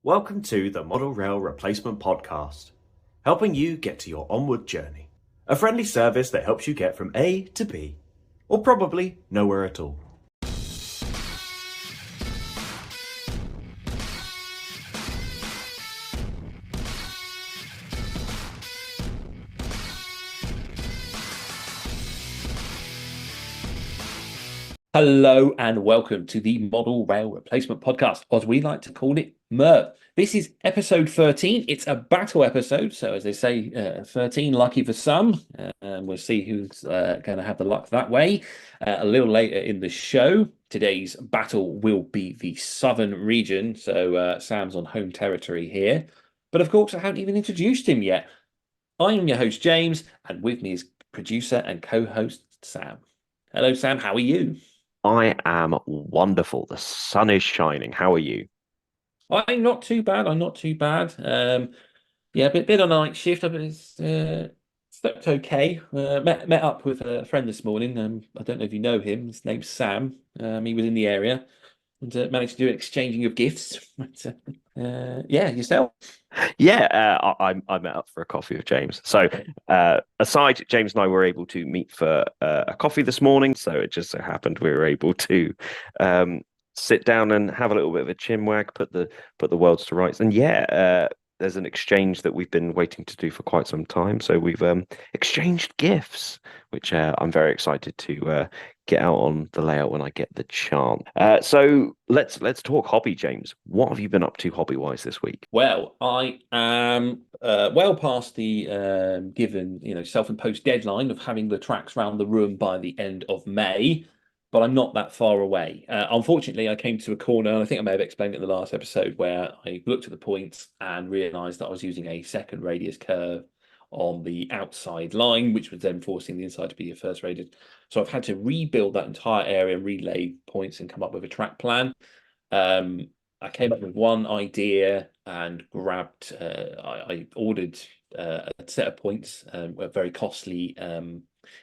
Welcome to the Model Rail Replacement Podcast, helping you get to your onward journey. A friendly service that helps you get from A to B, or probably nowhere at all. Hello and welcome to the Model Rail Replacement Podcast, or as we like to call it, MERP. This is episode 13. It's a battle episode, so as they say, 13 lucky for some. And we'll see who's going to have the luck that way. A little later in the show, today's battle will be the Southern region, so Sam's on home territory here. But of course, I haven't even introduced him yet. I am your host, James, and with me is producer and co-host Sam. Hello, Sam. How are you? I am wonderful. The sun is shining. How are you? I'm not too bad. I'm not too bad. Yeah, bit on a night shift. I've slept okay. Met up with a friend this morning. I don't know if you know him. His name's Sam. He was in the area and managed to do an exchanging of gifts. Yeah, yourself? Yeah, I met up for a coffee with James. So, aside, James and I were able to meet for a coffee this morning. So it just so happened we were able to sit down and have a little bit of a chinwag, put the worlds to rights. And yeah, there's an exchange that we've been waiting to do for quite some time. So we've exchanged gifts, which I'm very excited to get out on the layout when I get the chance. So let's talk hobby, James. What have you been up to hobby wise this week? Well, I am well past the given, self-imposed deadline of having the tracks round the room by the end of May, but I'm not that far away. Unfortunately, I came to a corner, and I think I may have explained it in the last episode, where I looked at the points and realised that I was using a second radius curve on the outside line, which was then forcing the inside to be your first radius. So I've had to rebuild that entire area, relay points, and come up with a track plan. I came up with one idea and grabbed. I ordered a set of points, a very costly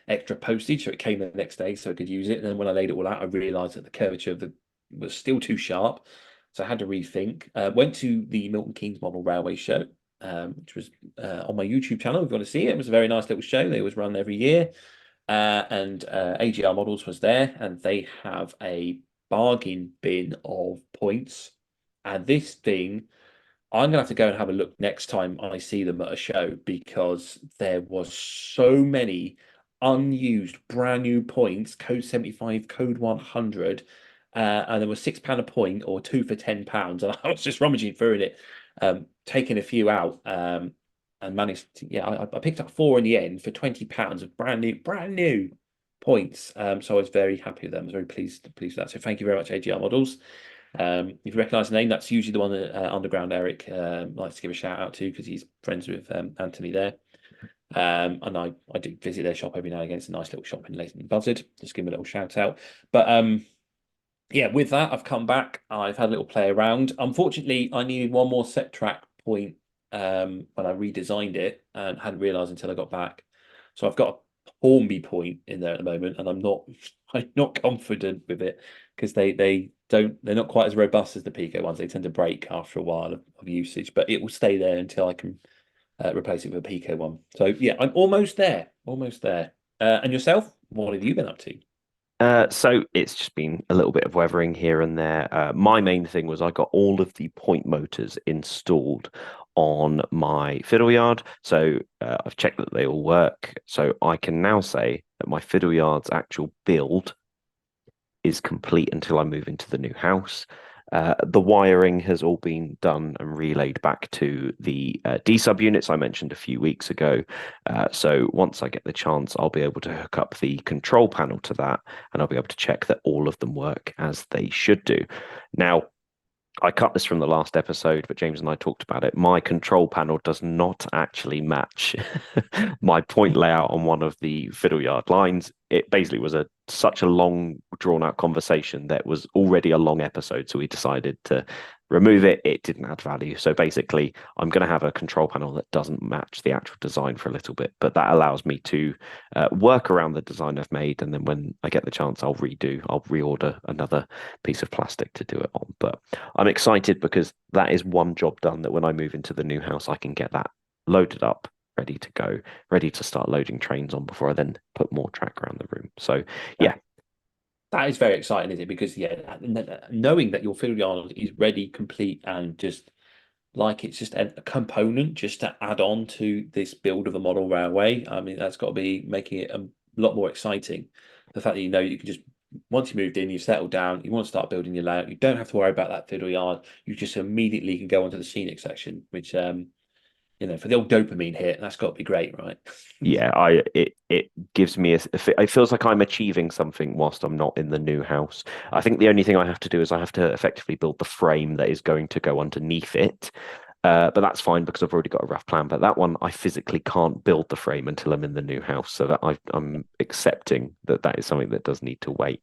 extra postage, so it came the next day, so I could use it. And then when I laid it all out, I realised that the curvature of the was still too sharp, so I had to rethink. Went to the Milton Keynes Model Railway Show, which was on my YouTube channel. We've got to see it. It was a very nice little show. They always run every year, and AGR Models was there, and they have a bargain bin of points. And this thing, I'm gonna have to go and have a look next time I see them at a show, because there was so many unused brand new points, code 75, code 100, and there was £6 a point or two for £10. And I was just rummaging through it, taking a few out, and managed to, yeah, I picked up four in the end for £20 of brand new points. So I was very happy with them. I was very pleased with that. So thank you very much, AGR Models. If you recognise the name, that's usually the one that Underground Eric likes to give a shout out to, because he's friends with Anthony there. And I do visit their shop every now and again. It's a nice little shop in Leighton Buzzard. Just give him a little shout out. But yeah, with that, I've come back. I've had a little play around. Unfortunately, I needed one more set track point when I redesigned it, and hadn't realised until I got back. So I've got a Hornby point in there at the moment, and I'm not confident with it, because they're not quite as robust as the Pico ones. They tend to break after a while of usage, but it will stay there until I can replace it with a Pico one. So yeah, I'm almost there. And yourself, what have you been up to? So it's just been a little bit of weathering here and there. My main thing was I got all of the point motors installed on my fiddle yard. So I've checked that they all work. So I can now say that my fiddle yard's actual build is complete until I move into the new house. The wiring has all been done and relayed back to the D-sub units I mentioned a few weeks ago. So once I get the chance, I'll be able to hook up the control panel to that, and I'll be able to check that all of them work as they should do. Now, I cut this from the last episode, but James and I talked about it. My control panel does not actually match my point layout on one of the fiddle yard lines. It basically was such a long, drawn out conversation that was already a long episode. So we decided to remove it, it didn't add value. So basically, I'm going to have a control panel that doesn't match the actual design for a little bit, but that allows me to work around the design I've made. And then when I get the chance, I'll reorder another piece of plastic to do it on. But I'm excited because that is one job done, that when I move into the new house, I can get that loaded up, ready to go, ready to start loading trains on before I then put more track around the room. So yeah. That is very exciting, isn't it? Because knowing that your fiddle yard is ready, complete, and just like it's just a component just to add on to this build of a model railway. I mean, that's got to be making it a lot more exciting. The fact that you can just, once you moved in, you've settled down, you want to start building your layout, you don't have to worry about that fiddle yard. You just immediately can go onto the scenic section, which for the old dopamine hit, that's got to be great, right? Yeah, it gives me it feels like I'm achieving something whilst I'm not in the new house. I think the only thing I have to do is I have to effectively build the frame that is going to go underneath it. But that's fine because I've already got a rough plan. But that one, I physically can't build the frame until I'm in the new house. So that I'm accepting that is something that does need to wait.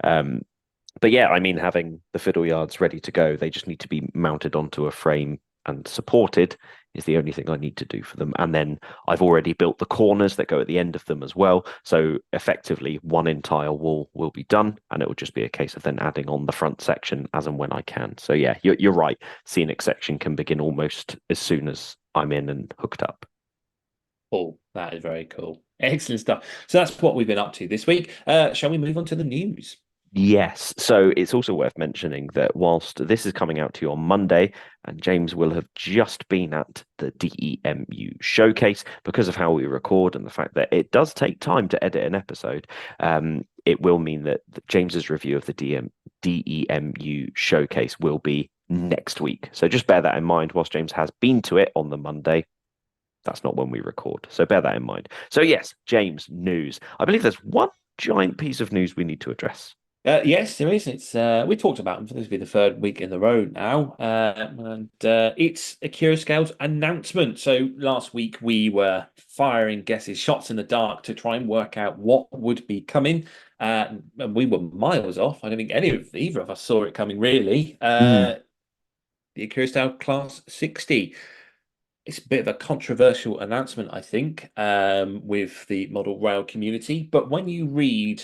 But yeah, I mean, having the fiddle yards ready to go, they just need to be mounted onto a frame and supported is the only thing I need to do for them. And then I've already built the corners that go at the end of them as well. So effectively, one entire wall will be done, and it will just be a case of then adding on the front section as and when I can. So yeah, you're right. Scenic section can begin almost as soon as I'm in and hooked up. Oh, that is very cool. Excellent stuff. So that's what we've been up to this week. Shall we move on to the news? Yes. So it's also worth mentioning that whilst this is coming out to you on Monday, and James will have just been at the DEMU showcase, because of how we record and the fact that it does take time to edit an episode, it will mean that James's review of the DEMU showcase will be next week. So just bear that in mind. Whilst James has been to it on the Monday, that's not when we record. So bear that in mind. So yes, James, news. I believe there's one giant piece of news we need to address. Yes, there is. It's we talked about them. This will be the third week in a row now, and it's Accurascale's announcement. So last week we were firing guesses, shots in the dark to try and work out what would be coming. And we were miles off. I don't think either of us saw it coming really. The Accurascale Class 60. It's a bit of a controversial announcement, I think, with the model rail community. But when you read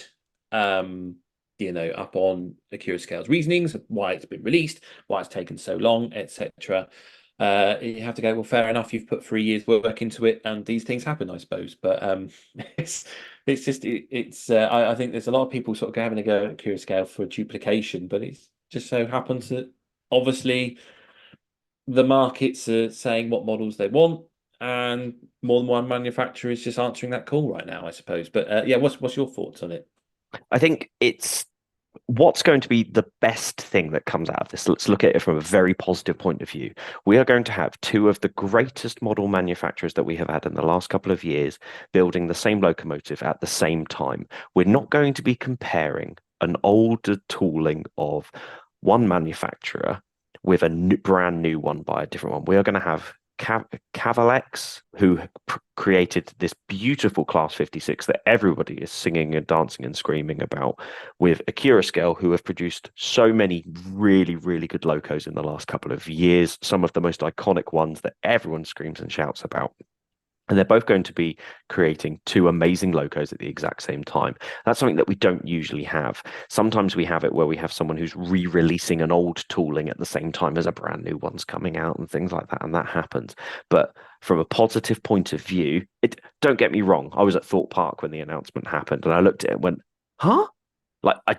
up on Accurascale's reasonings, why it's been released, why it's taken so long, etc. You have to go, well, fair enough, you've put 3 years work into it, and these things happen, I suppose. But I think there's a lot of people sort of having a go at Accurascale for duplication, but it just so happens that obviously the markets are saying what models they want, and more than one manufacturer is just answering that call right now, I suppose. But yeah, what's your thoughts on it? I think it's what's going to be the best thing that comes out of this. Let's look at it from a very positive point of view. We are going to have two of the greatest model manufacturers that we have had in the last couple of years building the same locomotive at the same time. We're not going to be comparing an older tooling of one manufacturer with a brand new one by a different one. We are going to have Cavalex, who created this beautiful Class 56 that everybody is singing and dancing and screaming about, with Accurascale, who have produced so many really, really good locos in the last couple of years, some of the most iconic ones that everyone screams and shouts about. And they're both going to be creating two amazing locos at the exact same time. That's something that we don't usually have. Sometimes we have it where we have someone who's re-releasing an old tooling at the same time as a brand new one's coming out and things like that, and that happens. But from a positive point of view, don't get me wrong, I was at Thorpe Park when the announcement happened, and I looked at it and went, huh? Like, I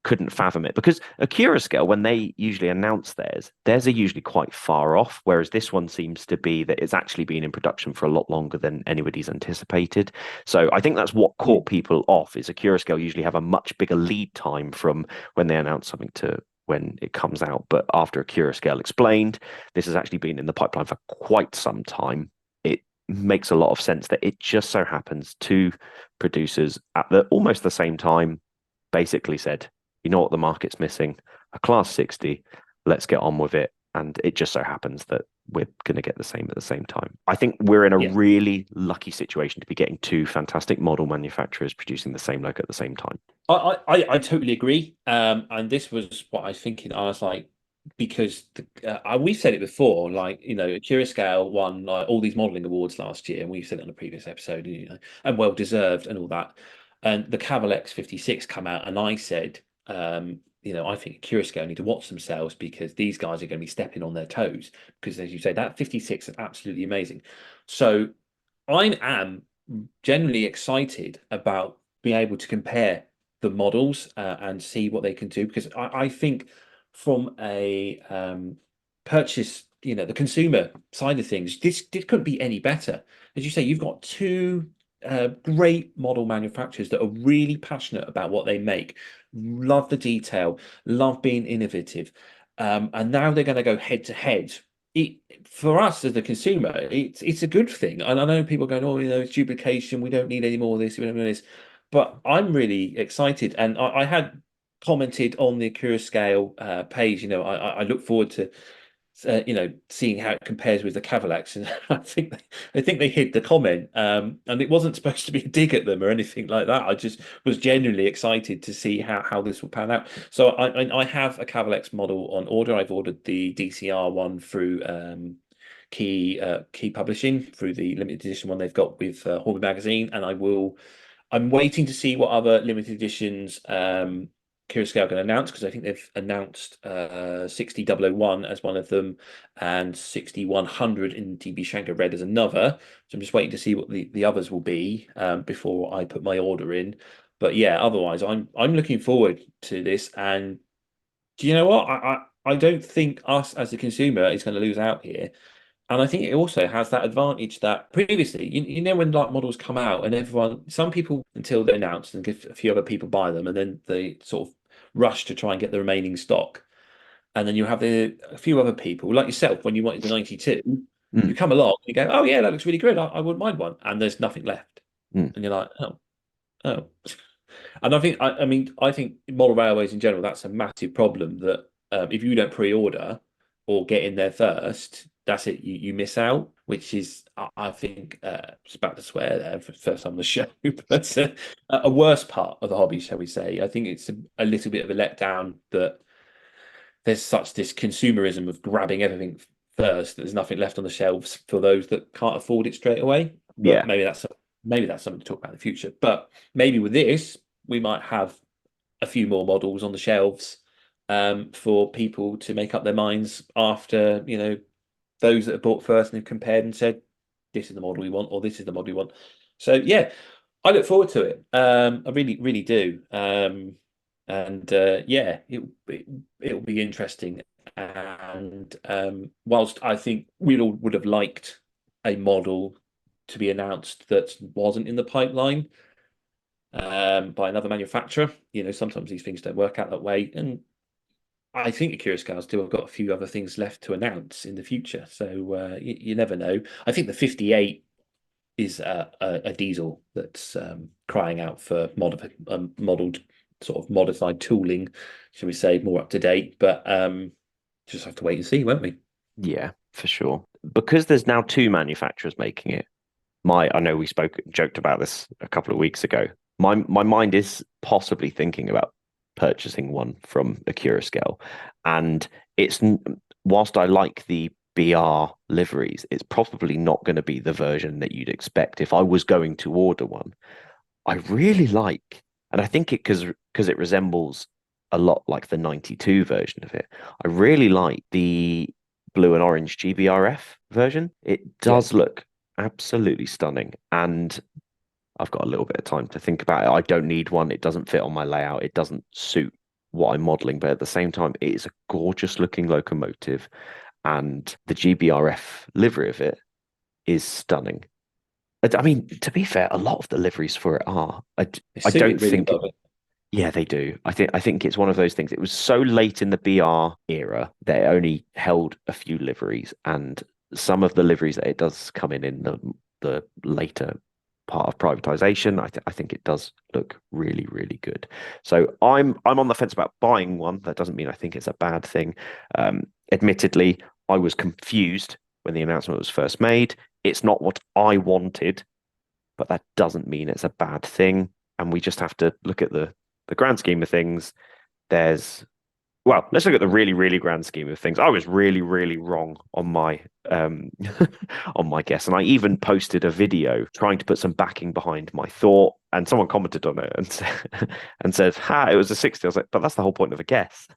couldn't fathom it, because Accurascale, when they usually announce theirs are usually quite far off, whereas this one seems to be that it's actually been in production for a lot longer than anybody's anticipated. So I think that's what caught people off, is Accurascale usually have a much bigger lead time from when they announce something to when it comes out. But after Accurascale explained, this has actually been in the pipeline for quite some time. It makes a lot of sense that it just so happens two producers at almost the same time basically said, you know what the market's missing? A Class 60. Let's get on with it. And it just so happens that we're going to get the same at the same time. I think we're in a really lucky situation to be getting two fantastic model manufacturers producing the same loco at the same time. I totally agree. And this was what I was thinking. I was like, because we've said it before, like, Curioscale won like all these modeling awards last year, and we've said it on a previous episode, and well deserved and all that. And the Cavill X56 come out, and I said, I think Curioscale need to watch themselves because these guys are going to be stepping on their toes. Because as you say, that 56 is absolutely amazing. So I am generally excited about being able to compare the models and see what they can do, because I think from a purchase, the consumer side of things, this couldn't be any better. As you say, you've got two great model manufacturers that are really passionate about what they make, love the detail, love being innovative, and now they're going to go head to head. For us as the consumer, it's a good thing. And I know people going, oh, it's duplication. We don't need any more of this. We don't need this. But I'm really excited, and I had commented on the Curioscale page. I look forward to seeing how it compares with the Cavalex, and I think they hid the comment, and it wasn't supposed to be a dig at them or anything like that. I just was genuinely excited to see how this will pan out. So I have a Cavalex model on order. I've ordered the DCR one through Key Publishing, through the limited edition one they've got with Hobby Magazine, and I'm waiting to see what other limited editions Curioscale are going to announce, because I think they've announced 60001 as one of them, and 6100 in DB Schenker Red as another. So I'm just waiting to see what the others will be before I put my order in. But yeah, otherwise I'm looking forward to this. And do you know what? I don't think us as a consumer is going to lose out here. And I think it also has that advantage that previously, when like models come out and some people, until they're announced, and a few other people buy them, and then they sort of rush to try and get the remaining stock. And then you have a few other people like yourself, when you wanted the 92, you come along and you go, oh yeah, that looks really good. I wouldn't mind one. And there's nothing left. And you're like, oh. And I think model railways in general, that's a massive problem, that if you don't pre-order or get in there first, that's it. You miss out, which is, I think, it's about to swear there for the first time on the show, but a worse part of the hobby, shall we say. I think it's a little bit of a letdown that there's such this consumerism of grabbing everything first that there's nothing left on the shelves for those that can't afford it straight away. But Yeah. maybe that's something to talk about in the future. But maybe with this, we might have a few more models on the shelves for people to make up their minds after, those that have bought first and have compared and said, this is the model we want, or this is the model we want. So yeah, I look forward to it. I really, really do. Yeah, it'll be interesting. And whilst I think we all would have liked a model to be announced that wasn't in the pipeline by another manufacturer, sometimes these things don't work out that way. And I think the Curioscale still have got a few other things left to announce in the future. So you never know. I think the 58 is a diesel that's crying out for modeled sort of modified tooling, shall we say, more up to date. But just have to wait and see, won't we? Yeah, for sure. Because there's now two manufacturers making it. I know we joked about this a couple of weeks ago. My mind is possibly thinking about purchasing one from a Curioscale, and whilst I like the BR liveries, it's probably not going to be the version that you'd expect if I was going to order one. I really like, and I think because it resembles a lot like the 92 version of it, I really like the blue and orange GBRF version. It does look absolutely stunning, and I've got a little bit of time to think about it. I don't need one. It doesn't fit on my layout. It doesn't suit what I'm modeling, but at the same time, it is a gorgeous looking locomotive, and the GBRF livery of it is stunning. I mean, to be fair, a lot of the liveries for it are. I don't think. Yeah, they do. I think it's one of those things. It was so late in the BR era that it only held a few liveries, and some of the liveries that it does come in the later part of privatization, I think it does look really, really good. So I'm on the fence about buying one. That doesn't mean I think it's a bad thing. Admittedly, I was confused when the announcement was first made. It's not what I wanted, but that doesn't mean it's a bad thing. And we just have to look at the grand scheme of things. There's well, let's look at the really, really grand scheme of things. I was really, really wrong on my on my guess, and I even posted a video trying to put some backing behind my thought, and someone commented on it and said, "Ha, it was a 60." I was like, "But that's the whole point of a guess."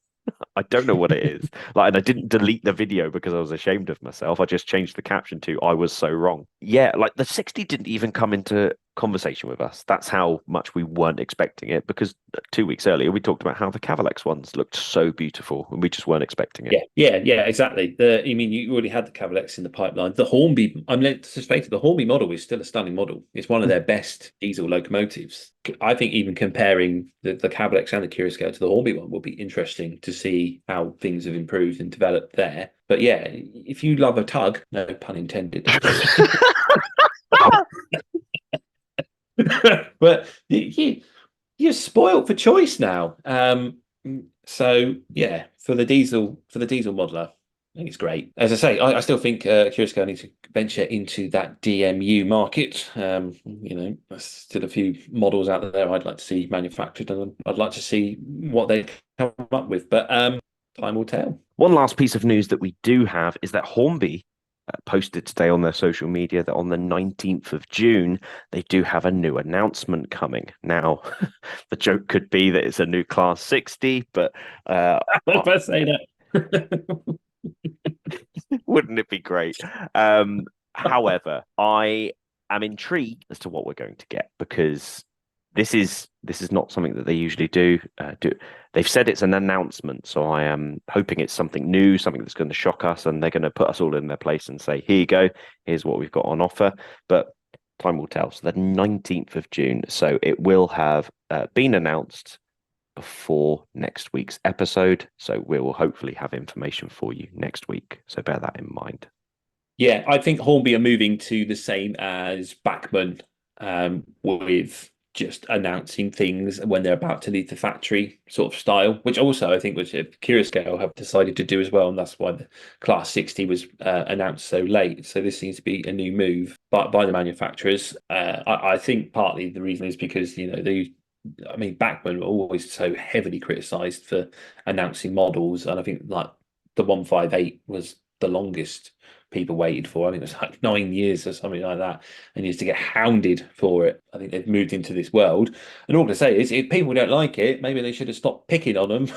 I don't know what it is. Like, and I didn't delete the video because I was ashamed of myself. I just changed the caption to "I was so wrong." Yeah, like the 60 didn't even come into conversation with us. That's how much we weren't expecting it, because 2 weeks earlier we talked about how the Cavalex ones looked so beautiful and we just weren't expecting it. Yeah, exactly. You mean you already had the Cavalex in the pipeline. The Hornby, I'm led to suspect the Hornby model is still a stunning model. It's one of their best diesel locomotives. I think even comparing the Cavalex and the Curioscale to the Hornby one would be interesting to see how things have improved and developed there. But yeah, if you love a tug, no pun intended. But you're spoiled for choice now. So yeah, for the diesel modeler, I think it's great. As I say, I still think Curioscale needs to venture into that DMU market. There's still a few models out there I'd like to see manufactured, and I'd like to see what they come up with. But time will tell. One last piece of news that we do have is that Hornby posted today on their social media that on the 19th of June, they do have a new announcement coming. Now, the joke could be that it's a new Class 60, but if I say that. Wouldn't it be great? However, I am intrigued as to what we're going to get, because this is not something that they usually do. They've said it's an announcement, so I am hoping it's something new, something that's going to shock us, and they're going to put us all in their place and say, "Here you go, here's what we've got on offer." But time will tell. So the 19th of June, so it will have been announced before next week's episode. So we will hopefully have information for you next week. So bear that in mind. Yeah, I think Hornby are moving to the same as Bachmann, with just announcing things when they're about to leave the factory sort of style, which also I think was Curioscale have decided to do as well, and that's why the Class 60 was announced so late. So this seems to be a new move by the manufacturers. I think partly the reason is because Bachmann were always so heavily criticised for announcing models, and I think like the 158 was the longest people waited for. I think it was like 9 years or something like that, and used to get hounded for it. I think they've moved into this world, and all I say is, if people don't like it, maybe they should have stopped picking on them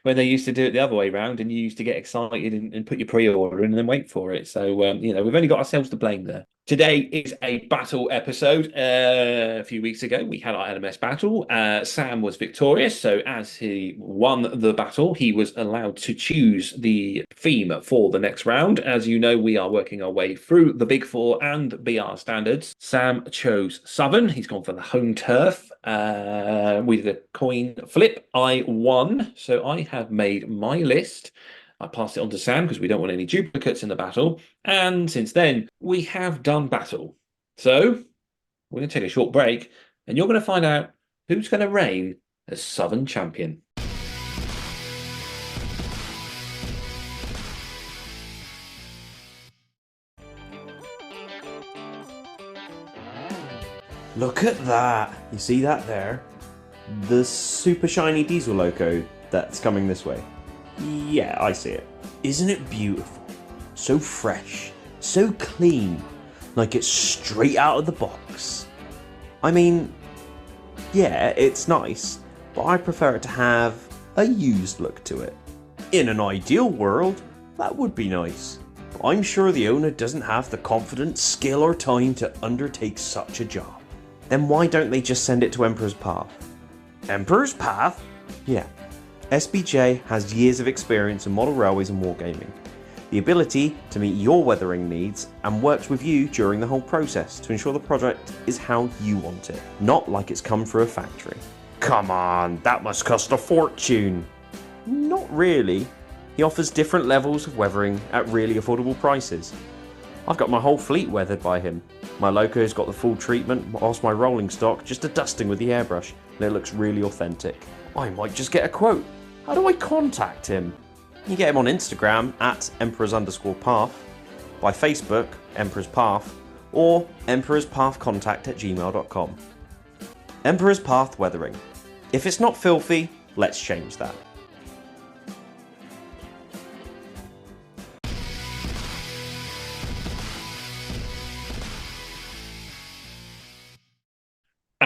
when they used to do it the other way around, and you used to get excited and put your pre-order in and then wait for it. So we've only got ourselves to blame there. Today is a battle episode. A few weeks ago, we had our LMS battle. Sam was victorious, so as he won the battle, he was allowed to choose the theme for the next round. As you know, we are working our way through the Big Four and BR standards. Sam chose Southern. He's gone for the home turf. We did a coin flip. I won, so I have made my list. I passed it on to Sam because we don't want any duplicates in the battle. And since then, we have done battle. So we're going to take a short break, and you're going to find out who's going to reign as Southern champion. Look at that! You see that there? The super shiny diesel loco that's coming this way. Yeah, I see it. Isn't it beautiful? So fresh, so clean, like it's straight out of the box. I mean, yeah, it's nice, but I prefer it to have a used look to it. In an ideal world, that would be nice. But I'm sure the owner doesn't have the confidence, skill or time to undertake such a job. Then why don't they just send it to Emperor's Path? Emperor's Path? Yeah. SBJ has years of experience in model railways and wargaming, the ability to meet your weathering needs, and works with you during the whole process to ensure the project is how you want it, not like it's come through a factory. Come on, that must cost a fortune. Not really. He offers different levels of weathering at really affordable prices. I've got my whole fleet weathered by him. My loco's got the full treatment, whilst my rolling stock just a dusting with the airbrush, and it looks really authentic. I might just get a quote. How do I contact him? You get him on Instagram at Emperors_Path, by Facebook, Emperor's Path, or emperorspathcontact@gmail.com. Emperor's Path Weathering. If it's not filthy, let's change that.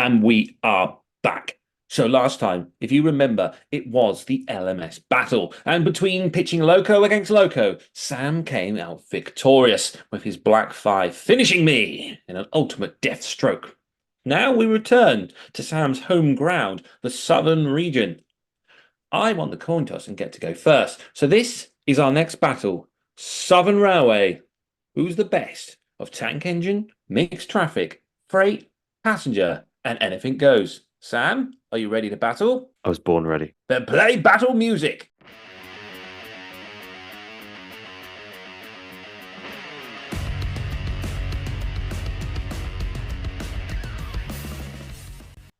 And we are back. So last time, if you remember, it was the LMS battle. And between pitching Loco against Loco, Sam came out victorious with his Black 5, finishing me in an ultimate death stroke. Now we return to Sam's home ground, the Southern region. I won the coin toss and get to go first. So this is our next battle. Southern Railway. Who's the best of tank engine, mixed traffic, freight, passenger, and anything goes? Sam, are you ready to battle? I was born ready. Then play battle music.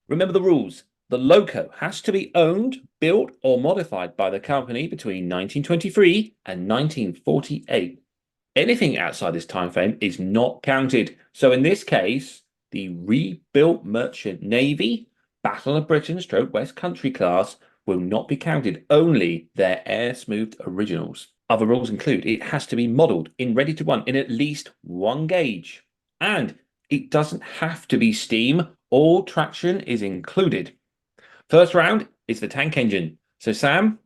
Remember the rules. The Loco has to be owned, built, or modified by the company between 1923 and 1948. Anything outside this time frame is not counted. So in this case, the rebuilt Merchant Navy, Battle of Britain / West Country class will not be counted, only their air-smoothed originals. Other rules include it has to be modelled in ready to run in at least one gauge. And it doesn't have to be steam. All traction is included. First round is the tank engine. So Sam,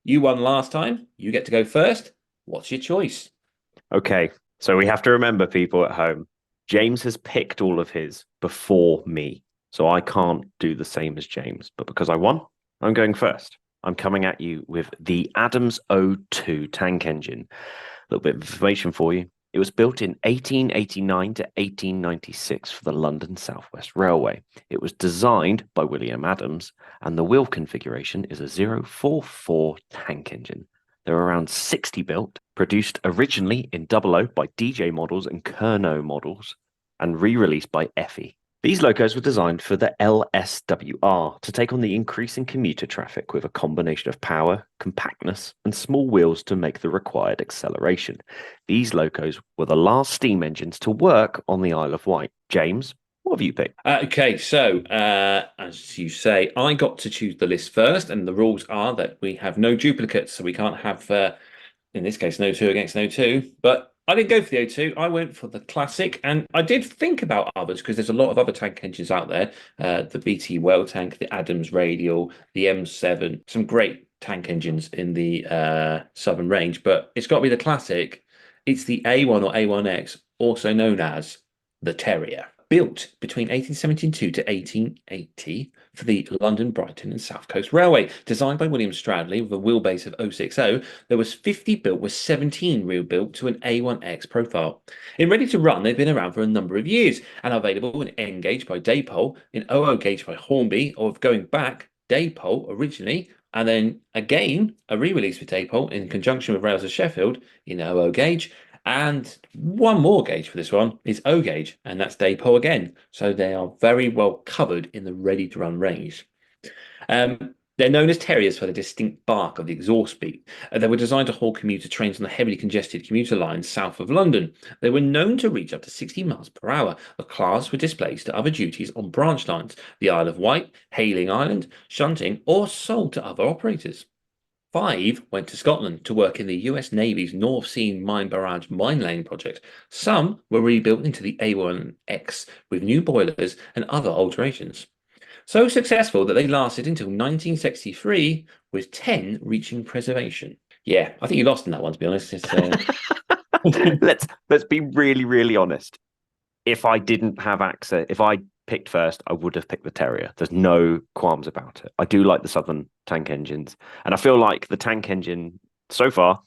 you won last time. You get to go first. What's your choice? Okay, so we have to remember, people at home, James has picked all of his before me. So I can't do the same as James. But because I won, I'm going first. I'm coming at you with the Adams O2 tank engine. A little bit of information for you. It was built in 1889 to 1896 for the London South West Railway. It was designed by William Adams, and the wheel configuration is a 044 tank engine. There were around 60 built, produced originally in 00 by DJ models and Kerno models, and re-released by Effie. These locos were designed for the LSWR to take on the increasing commuter traffic with a combination of power, compactness, and small wheels to make the required acceleration. These locos were the last steam engines to work on the Isle of Wight. James, what have you picked? Okay, so as you say, I got to choose the list first, and the rules are that we have no duplicates, so we can't have, in this case, no 2 against no 2, but I didn't go for the O2. I went for the classic, and I did think about others because there's a lot of other tank engines out there. The BT Well tank, the Adams Radial, the M7, some great tank engines in the Southern Range, but it's got to be the classic. It's the A1 or A1X, also known as the Terrier. Built between 1872 to 1880 for the London, Brighton and South Coast Railway. Designed by William Stradley with a wheelbase of 060, there was 50 built with 17 rebuilt to an A1X profile. In ready to run, they've been around for a number of years and are available in N gauge by Daypole, in 00 gauge by Hornby, or going back, Daypole originally, and then again a re-release with Daypole in conjunction with Rails of Sheffield in 00 gauge. And one more gauge for this one is O gauge, and that's Daypole again. So they are very well covered in the ready-to-run range. They're known as Terriers for the distinct bark of the exhaust beat. They were designed to haul commuter trains on the heavily congested commuter lines south of London. They were known to reach up to 60 miles per hour. The class were displaced to other duties on branch lines, the Isle of Wight, Hayling Island, shunting, or sold to other operators. 5 went to Scotland to work in the US Navy's North Sea Mine Barrage Mine Lane project. Some were rebuilt into the A1X with new boilers and other alterations. So successful that they lasted until 1963, with 10 reaching preservation. Yeah, I think you lost in that one, to be honest. Let's be really, really honest. If I didn't have access, if I picked first, I would have picked the Terrier. There's no qualms about it. I do like the Southern tank engines, and I feel like the tank engine so far,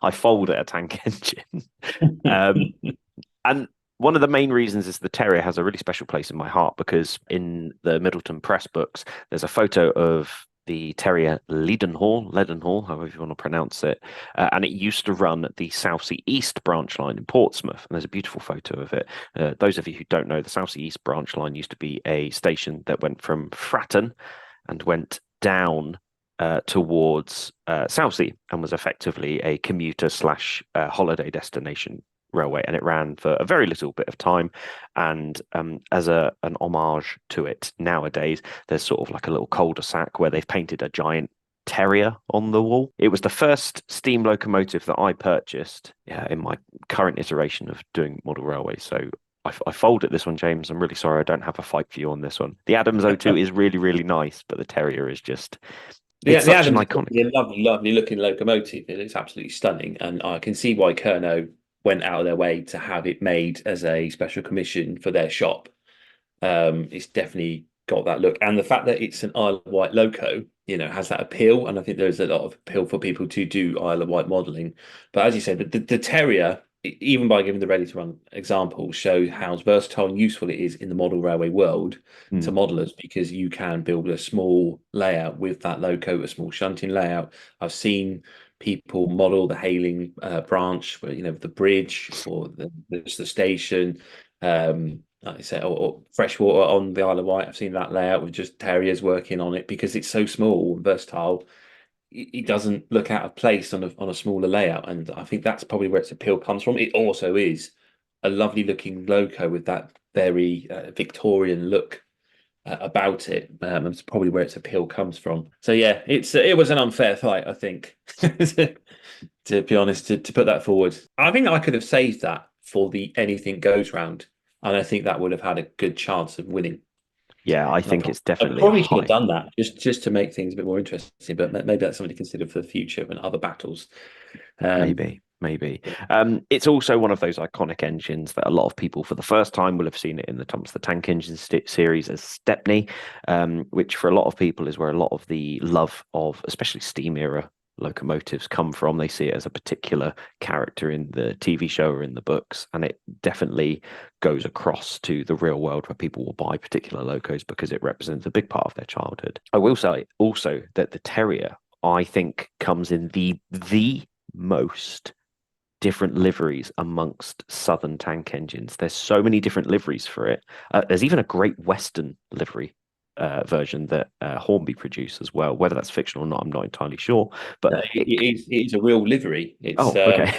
I fold at a tank engine. And one of the main reasons is the Terrier has a really special place in my heart, because in the Middleton Press books, there's a photo of the Terrier Leadenhall, however you want to pronounce it, and it used to run the Southsea East branch line in Portsmouth, and there's a beautiful photo of it. Those of you who don't know, the Southsea East branch line used to be a station that went from Fratton and went down towards Southsea, and was effectively a commuter / holiday destination railway, and it ran for a very little bit of time. And as an homage to it, nowadays there's sort of like a little cul-de-sac where they've painted a giant Terrier on the wall. It was the first steam locomotive that I purchased in my current iteration of doing model railways, so I fold at this one, James. I'm really sorry. I don't have a fight for you on this one. The Adams O2 is really, really nice, but the Terrier is just, Yeah, it's the such an Adams iconic. is a lovely, lovely looking locomotive. It's absolutely stunning, and I can see why Kerno went out of their way to have it made as a special commission for their shop. It's definitely got that look, and the fact that it's an Isle of Wight loco, has that appeal. And I think there's a lot of appeal for people to do Isle of Wight modelling. But as you said, the Terrier, even by giving the ready to run example, show how versatile and useful it is in the model railway world to modelers, because you can build a small layout with that loco, a small shunting layout. I've seen people model the Hayling branch, where the bridge or the station. Like I say, or freshwater on the Isle of Wight. I've seen that layout with just terriers working on it, because it's so small and versatile. It doesn't look out of place on a smaller layout, and I think that's probably where its appeal comes from. It also is a lovely looking loco with that very Victorian look about it. It's probably where its appeal comes from. So yeah, it was an unfair fight, I think, to be honest, to put that forward. I think I could have saved that for the anything goes round, and I think that would have had a good chance of winning. Yeah, I think it's definitely. I probably should have done that just to make things a bit more interesting. But maybe that's something to consider for the future and other battles. Maybe. It's also one of those iconic engines that a lot of people, for the first time, will have seen it in the Thomas the Tank Engine series as Stepney, which for a lot of people is where a lot of the love of, especially steam era locomotives, come from. They see it as a particular character in the TV show or in the books, and it definitely goes across to the real world, where people will buy particular locos because it represents a big part of their childhood. I will say also that the Terrier, I think, comes in the most different liveries amongst Southern tank engines. There's so many different liveries for it. There's even a Great Western livery version that Hornby produced as well. Whether that's fictional or not, I'm not entirely sure. But it is a real livery. It's, okay.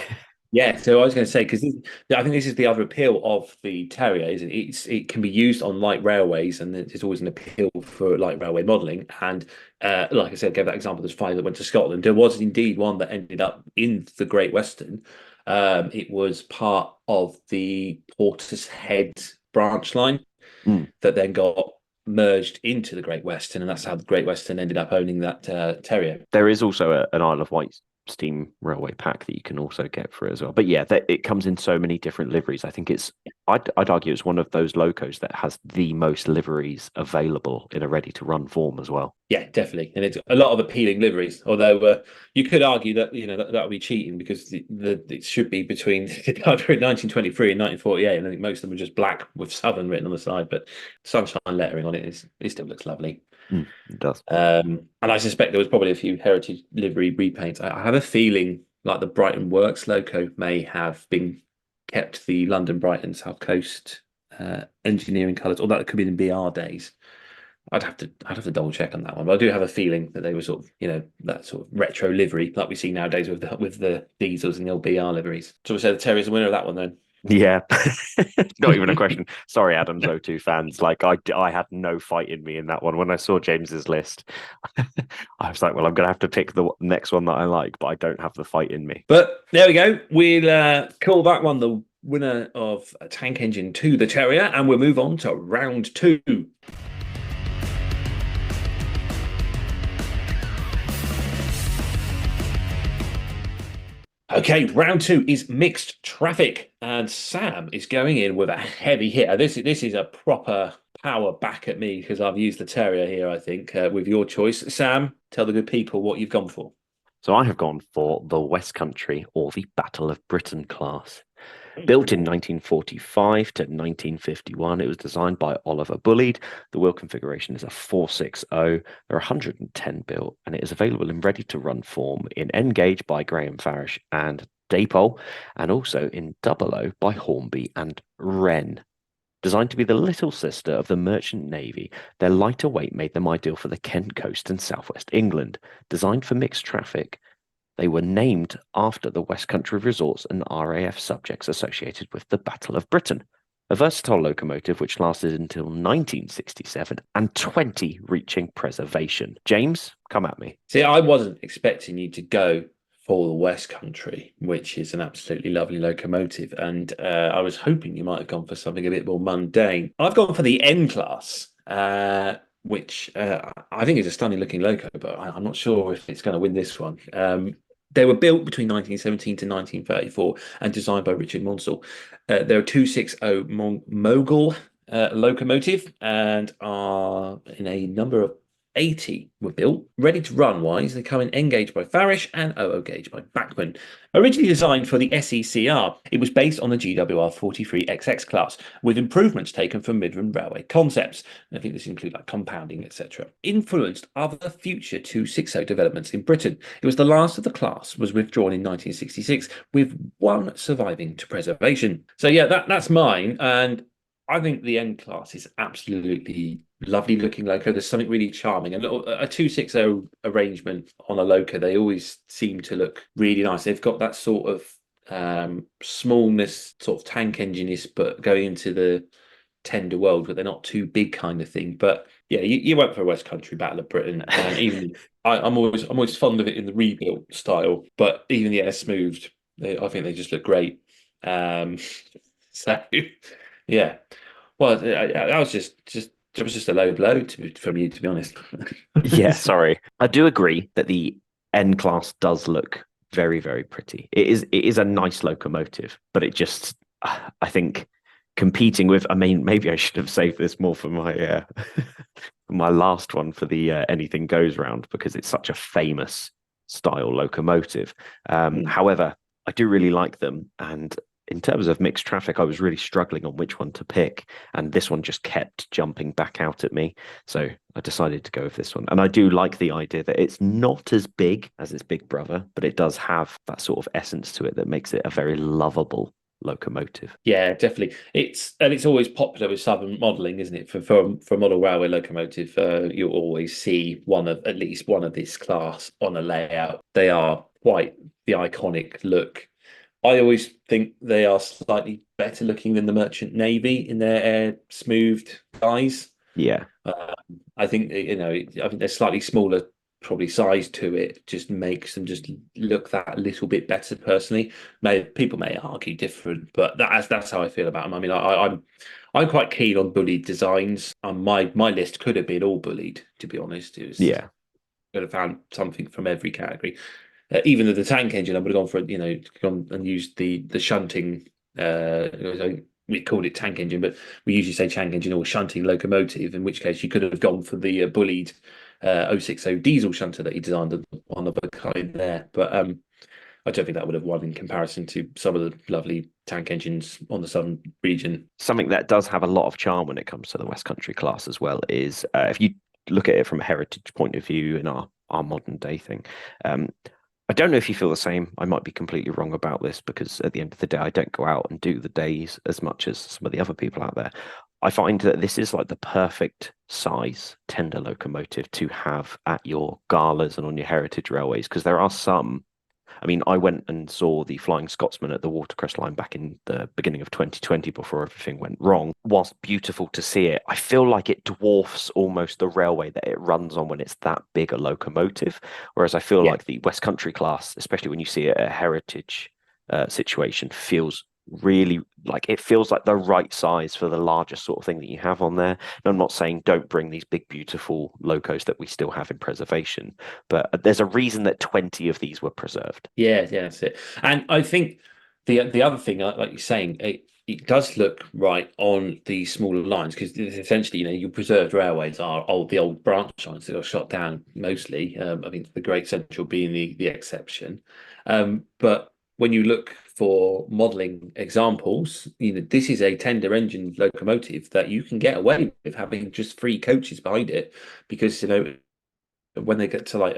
Yeah, so I was going to say, because I think this is the other appeal of the Terrier, is it can be used on light railways, and there's always an appeal for light railway modelling. And like I said, I gave that example. There's 5 that went to Scotland. There was indeed one that ended up in the Great Western. It was part of the Portishead branch line that then got merged into the Great Western, and that's how the Great Western ended up owning that Terrier. There is also an Isle of Wight steam railway pack that you can also get for it as well. But yeah, it comes in so many different liveries. I think I'd argue it's one of those locos that has the most liveries available in a ready to run form as well. Yeah, definitely, and it's a lot of appealing liveries. Although you could argue that that would be cheating, because it should be between 1923 and 1948, and I think most of them are just black with Southern written on the side, but sunshine lettering on it still looks lovely. It does. And I suspect there was probably a few heritage livery repaints. I have a feeling like the Brighton Works loco may have been kept the London Brighton South Coast engineering colours, or that could be in BR days. I'd have to double check on that one, but I do have a feeling that they were sort of that sort of retro livery like we see nowadays with the diesels and the old BR liveries. So we say the Terrier's the winner of that one then. Yeah, not even a question. Sorry, Adams O2 fans. Like I had no fight in me in that one. When I saw James's list, I was like, well, I'm going to have to pick the next one that I like, but I don't have the fight in me. But there we go. We'll call that one the winner of Tank Engine 2, the Terrier, and we'll move on to round 2. Okay, round 2 is mixed traffic, and Sam is going in with a heavy hitter. This is a proper power back at me, because I've used the Terrier here, I think, with your choice. Sam, tell the good people what you've gone for. So I have gone for the West Country, or the Battle of Britain class. Built in 1945 to 1951, it was designed by Oliver Bulleid. The wheel configuration is a 460. There are 110 built, and it is available in ready-to-run form in N-Gauge by Graham Farish and Dapol, and also in 00 by Hornby and Wren. Designed to be the little sister of the Merchant Navy, their lighter weight made them ideal for the Kent coast and southwest England. Designed for mixed traffic, they were named after the West Country resorts and RAF subjects associated with the Battle of Britain. A versatile locomotive which lasted until 1967 and 20 reaching preservation. James, come at me. See, I wasn't expecting you to go for the West Country, which is an absolutely lovely locomotive. And I was hoping you might have gone for something a bit more mundane. I've gone for the N class, which I think is a stunning looking loco, but I'm not sure if it's going to win this one. They were built between 1917 to 1934 and designed by Richard Munsell. They're a 260 Mogul locomotive and are in a number of 80 were built, ready to run wise. They come in N gauge by Farish and OO gauge by Bachmann. Originally designed for the SECR, it was based on the GWR 43XX class, with improvements taken from Midland Railway concepts. I think this includes like compounding, etc. Influenced other future 260 developments in Britain. It was the last of the class, was withdrawn in 1966, with one surviving to preservation. So yeah, that's mine, and I think the N class is absolutely lovely looking loco. There's something really charming, and a 260 arrangement on a loco, they always seem to look really nice. They've got that sort of smallness, sort of tank engine-ish, but going into the tender world, but they're not too big kind of thing. But yeah, you went for a West Country Battle of Britain, and even I'm always fond of it in the rebuilt style, but even the air smoothed, I think they just look great. So yeah, well, that was just a low blow from you, to be honest. Yeah, sorry. I do agree that the N class does look very, very pretty. It is a nice locomotive, but it just, I think, competing with, I mean, maybe I should have saved this more for my my last one for the Anything Goes round, because it's such a famous style locomotive. However, I do really like them, and in terms of mixed traffic, I was really struggling on which one to pick, and this one just kept jumping back out at me. So I decided to go with this one. And I do like the idea that it's not as big as its big brother, but it does have that sort of essence to it that makes it a very lovable locomotive. Yeah, definitely. It's always popular with Southern modelling, isn't it? For a model railway locomotive, you'll always see at least one of this class on a layout. They are quite the iconic look. I always think they are slightly better looking than the Merchant Navy in their air smoothed guys. Yeah. I think, I think they're slightly smaller, probably size to it, just makes them just look that little bit better personally. People may argue different, but that's how I feel about them. I mean, I'm quite keen on bullied designs. My list could have been all bullied, to be honest. Yeah. Could have found something from every category. Even the tank engine, I would have gone for gone and used the shunting. We called it tank engine, but we usually say tank engine or shunting locomotive. In which case, you could have gone for the bullied 060 diesel shunter that he designed on the behind there. But I don't think that would have won in comparison to some of the lovely tank engines on the southern region. Something that does have a lot of charm when it comes to the West Country class as well is if you look at it from a heritage point of view in our modern day thing. I don't know if you feel the same. I might be completely wrong about this, because at the end of the day, I don't go out and do the days as much as some of the other people out there. I find that this is like the perfect size tender locomotive to have at your galas and on your heritage railways, because there are some. I mean, I went and saw the Flying Scotsman at the Watercress Line back in the beginning of 2020 before everything went wrong. Whilst beautiful to see it, I feel like it dwarfs almost the railway that it runs on when it's that big a locomotive. Whereas I feel like the West Country class, especially when you see it at a heritage situation, feels really like it feels like the right size for the larger sort of thing that you have on there. And I'm not saying don't bring these big beautiful locos that we still have in preservation, but there's a reason that 20 of these were preserved. Yeah, that's it. And I think the other thing, like you're saying, it does look right on the smaller lines, because essentially, your preserved railways are the old branch lines that got shot down mostly. I think the Great Central being the exception. But when you look for modelling examples, this is a tender engine locomotive that you can get away with having just 3 coaches behind it, because when they get to like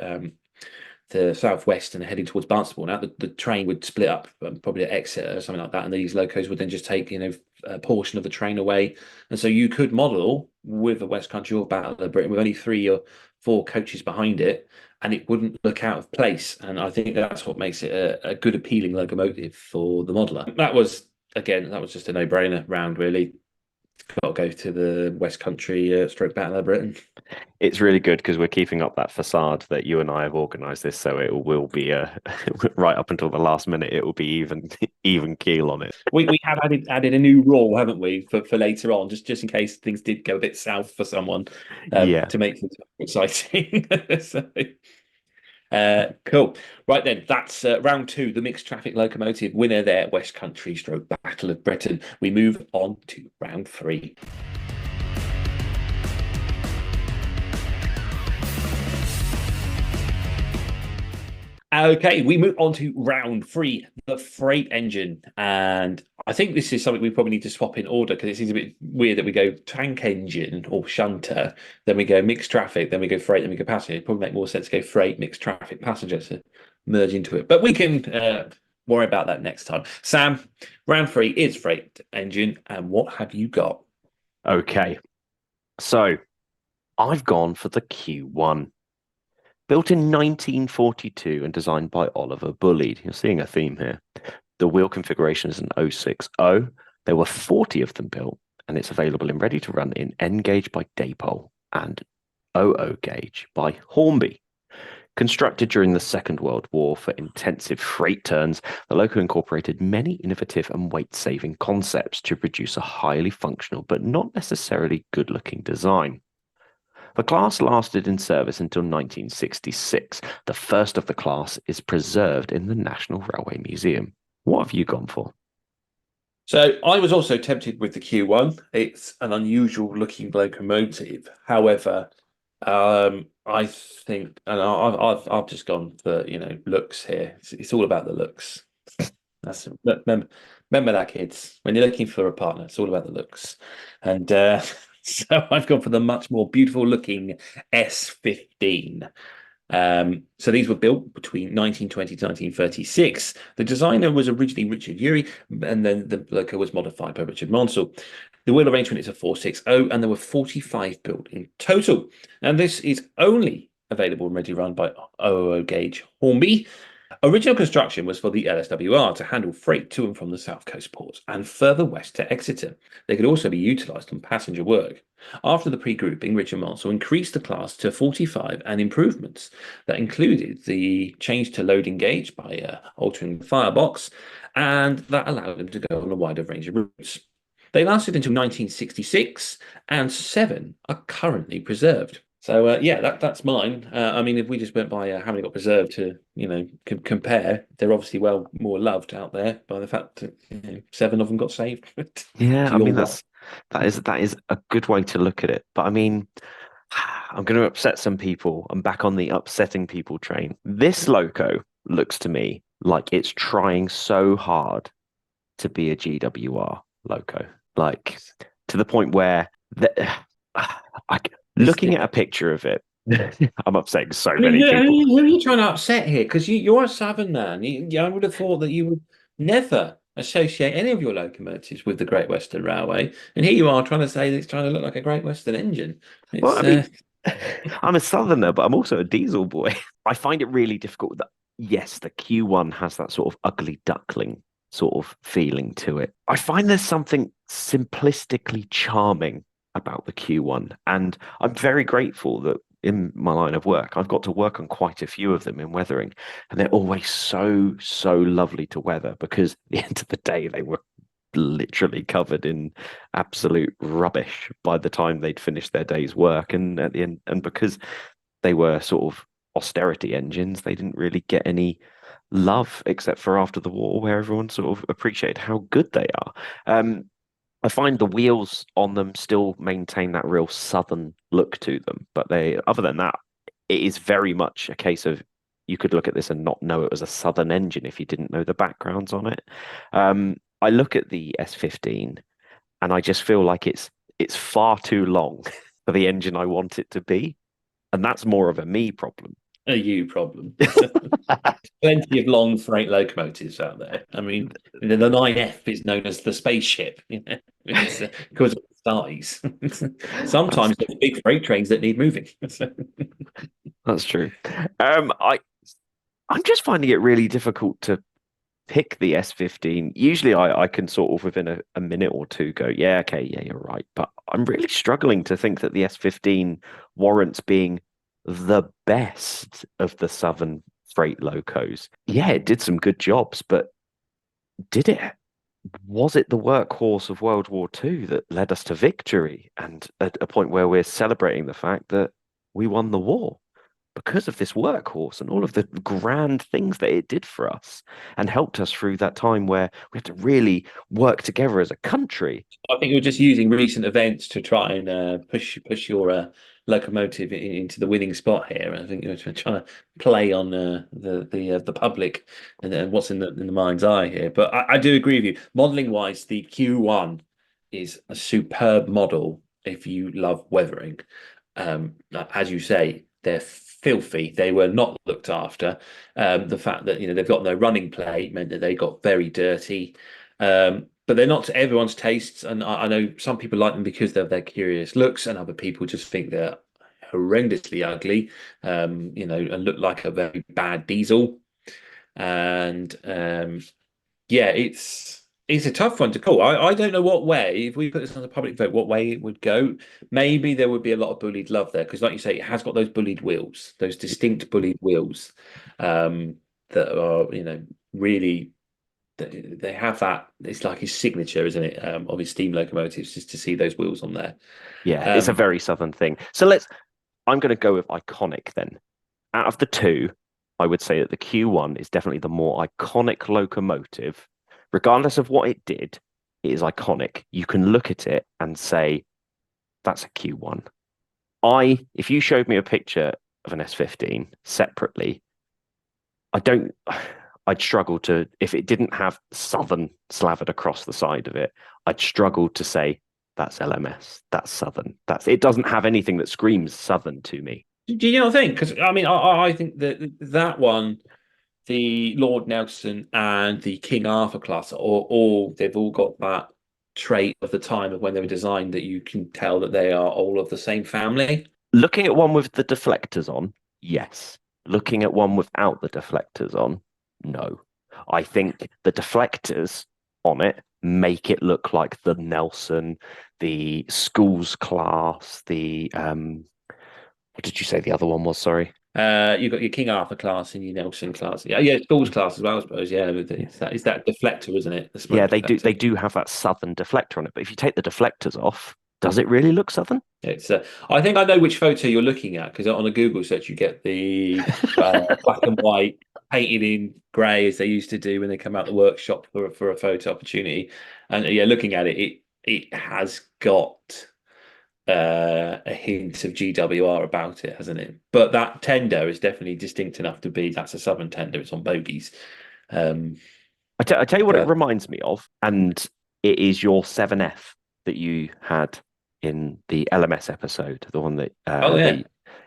the southwest and heading towards Barnstaple now, the train would split up probably at Exeter or something like that, and these locos would then just take a portion of the train away, and so you could model with the West Country or Battle of Britain with only 3 or 4 coaches behind it, and it wouldn't look out of place. And I think that's what makes it a good, appealing locomotive for the modeler. That was just a no-brainer round, really. got to go to the West Country stroke Battle of Britain. It's really good because we're keeping up that facade that you and I have organised this, so it will be right up until the last minute. It will be even keel on it. We have added a new rule, haven't we, for later on, just in case things did go a bit south for someone, Yeah. to make things exciting. So, cool. Right then, that's round 2, the mixed traffic locomotive winner there, West Country stroke Battle of Britain. We move on to round 3. Okay, we move on to round 3, the freight engine. And I think this is something we probably need to swap in order because it seems a bit weird that we go tank engine or shunter, then we go mixed traffic, then we go freight, then we go passenger. It'd probably make more sense to go freight, mixed traffic, passenger to merge into it. But we can worry about that next time. Sam, round 3 is freight engine. And what have you got? Okay. So I've gone for the Q1. Built in 1942 and designed by Oliver Bulleid. You're seeing a theme here. The wheel configuration is an 060. There were 40 of them built, and it's available in ready to run in N gauge by Dapol and 00 gauge by Hornby. Constructed during the Second World War for intensive freight turns, the loco incorporated many innovative and weight-saving concepts to produce a highly functional but not necessarily good-looking design. The class lasted in service until 1966. The first of the class is preserved in the National Railway Museum. What have you gone for? So I was also tempted with the Q1. It's an unusual looking locomotive. However, I think, and I've just gone for looks here. It's all about the looks. Remember that, kids. When you're looking for a partner, it's all about the looks. And so I've gone for the much more beautiful looking S15. So these were built between 1920 to 1936. The designer was originally Richard Urey, and then the loco was modified by Richard Monsell. The wheel arrangement is a 460, and there were 45 built in total. And this is only available and ready run by 00 gauge Hornby. Original construction was for the LSWR to handle freight to and from the South Coast ports and further west to Exeter. They could also be utilised on passenger work. After the pre-grouping, Richard Monsell increased the class to 45 and improvements that included the change to loading gauge by altering the firebox, and that allowed them to go on a wider range of routes. They lasted until 1966, and 7 are currently preserved. So that's mine. I mean, if we just went by how many got preserved to compare, they're obviously well more loved out there by the fact that 7 of them got saved. Yeah, I mean that is a good way to look at it. But I mean, I'm going to upset some people. I'm back on the upsetting people train. This loco looks to me like it's trying so hard to be a GWR loco, like to the point where looking at a picture of it, I'm upsetting so many people. Who are you trying to upset here? Because you're a Southern man. I would have thought that you would never associate any of your locomotives with the Great Western Railway, and here you are trying to say that it's trying to look like a Great Western engine. Well, I mean, I'm a Southerner, but I'm also a diesel boy. I find it really difficult that, yes, the Q1 has that sort of ugly duckling sort of feeling to it. I find there's something simplistically charming about the Q1, and I'm very grateful that in my line of work I've got to work on quite a few of them in weathering, and they're always so lovely to weather, because at the end of the day they were literally covered in absolute rubbish by the time they'd finished their day's work, and at the end, and because they were sort of austerity engines, they didn't really get any love except for after the war, where everyone sort of appreciated how good they are. I find the wheels on them still maintain that real southern look to them, but other than that, it is very much a case of you could look at this and not know it was a southern engine if you didn't know the backgrounds on it. I look at the S15 and I just feel like it's far too long for the engine I want it to be, and that's more of a me problem. A you problem. Plenty of long freight locomotives out there. I mean, the 9F is known as the spaceship, because of its size. Sometimes there's big freight trains that need moving. That's true. I'm just finding it really difficult to pick the S15, usually I can sort of within a minute or two go, yeah, okay, yeah, you're right. But I'm really struggling to think that the S15 warrants being the best of the Southern freight locos. Yeah, it did some good jobs, but did it? Was it the workhorse of World War II that led us to victory and at a point where we're celebrating the fact that we won the war because of this workhorse and all of the grand things that it did for us and helped us through that time where we had to really work together as a country? I think you're just using recent events to try and push your locomotive into the winning spot here. I think you're trying to play on the public and what's in the mind's eye here. But I do agree with you. Modelling wise, the Q1 is a superb model if you love weathering. As you say, they're filthy. They were not looked after. The fact that they've got no running plate meant that they got very dirty. But they're not to everyone's tastes, and I know some people like them because of their curious looks, and other people just think they're horrendously ugly, and look like a very bad diesel. And yeah, it's a tough one to call. I don't know what way, if we put this on the public vote, what way it would go. Maybe there would be a lot of bullied love there, because like you say, it has got those bullied wheels, those distinct bullied wheels, that are, really, they have that. It's like his signature, isn't it, of his steam locomotives, just to see those wheels on there. Yeah, it's a very Southern thing. So I'm going to go with iconic then. Out of the two, I would say that the Q1 is definitely the more iconic locomotive. Regardless of what it did, it is iconic. You can look at it and say, that's a Q1. If you showed me a picture of an S15 separately, I'd struggle to, if it didn't have Southern slathered across the side of it, I'd struggle to say, that's LMS, that's Southern. It doesn't have anything that screams Southern to me. Do you not think? Because I think that one, the Lord Nelson and the King Arthur class, they've all got that trait of the time of when they were designed, that you can tell that they are all of the same family. Looking at one with the deflectors on, yes. Looking at one without the deflectors on, no. I think the deflectors on it make it look like the Nelson, the Schools class, the what did you say the other one was? Sorry. You've got your King Arthur class and your Nelson class. Yeah, Schools class as well, I suppose. Yeah, it's that deflector, isn't it? Yeah, they do have that Southern deflector on it. But if you take the deflectors off, does it really look Southern? It's. I think I know which photo you're looking at, because on a Google search you get the black and white painted in grey, as they used to do when they come out the workshop for a photo opportunity. And yeah, looking at it, it has got a hint of GWR about it, hasn't it? But that tender is definitely distinct enough to be, that's a Southern tender. It's on bogies. I tell you what it reminds me of, and it is your 7F that you had in the LMS episode, the one that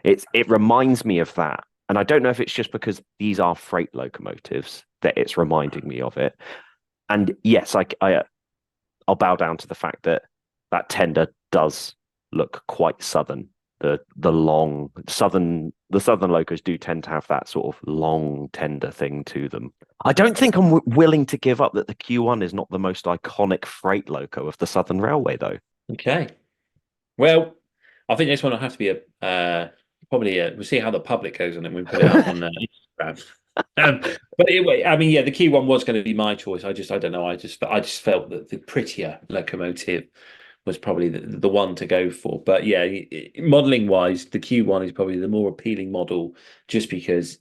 it reminds me of that. And I don't know if it's just because these are freight locomotives that it's reminding me of it. And yes, I'll bow down to the fact that tender does look quite Southern. The Southern locos do tend to have that sort of long tender thing to them. I don't think I'm willing to give up that the Q1 is not the most iconic freight loco of the Southern Railway, though. Okay. Well, I think this one will have to be we'll see how the public goes on it when we put it out on Instagram. But anyway, the Q1 was going to be my choice. I don't know. I just felt that the prettier locomotive was probably the one to go for. But yeah, modelling wise, the Q1 is probably the more appealing model, just because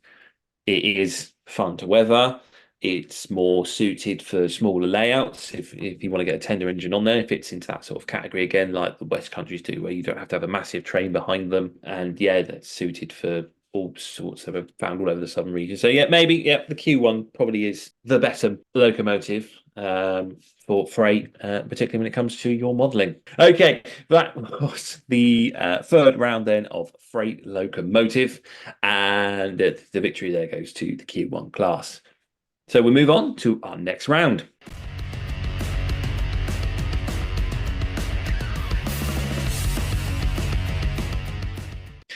it is fun to weather. It's more suited for smaller layouts. If you want to get a tender engine on there, it fits into that sort of category again, like the West Countries do, where you don't have to have a massive train behind them. And yeah, that's suited for all sorts that are found all over the southern region. So yeah, maybe the Q1 probably is the better locomotive for freight, particularly when it comes to your modelling. Okay, that was the third round then of freight locomotive, and the victory there goes to the Q1 class. So we move on to our next round.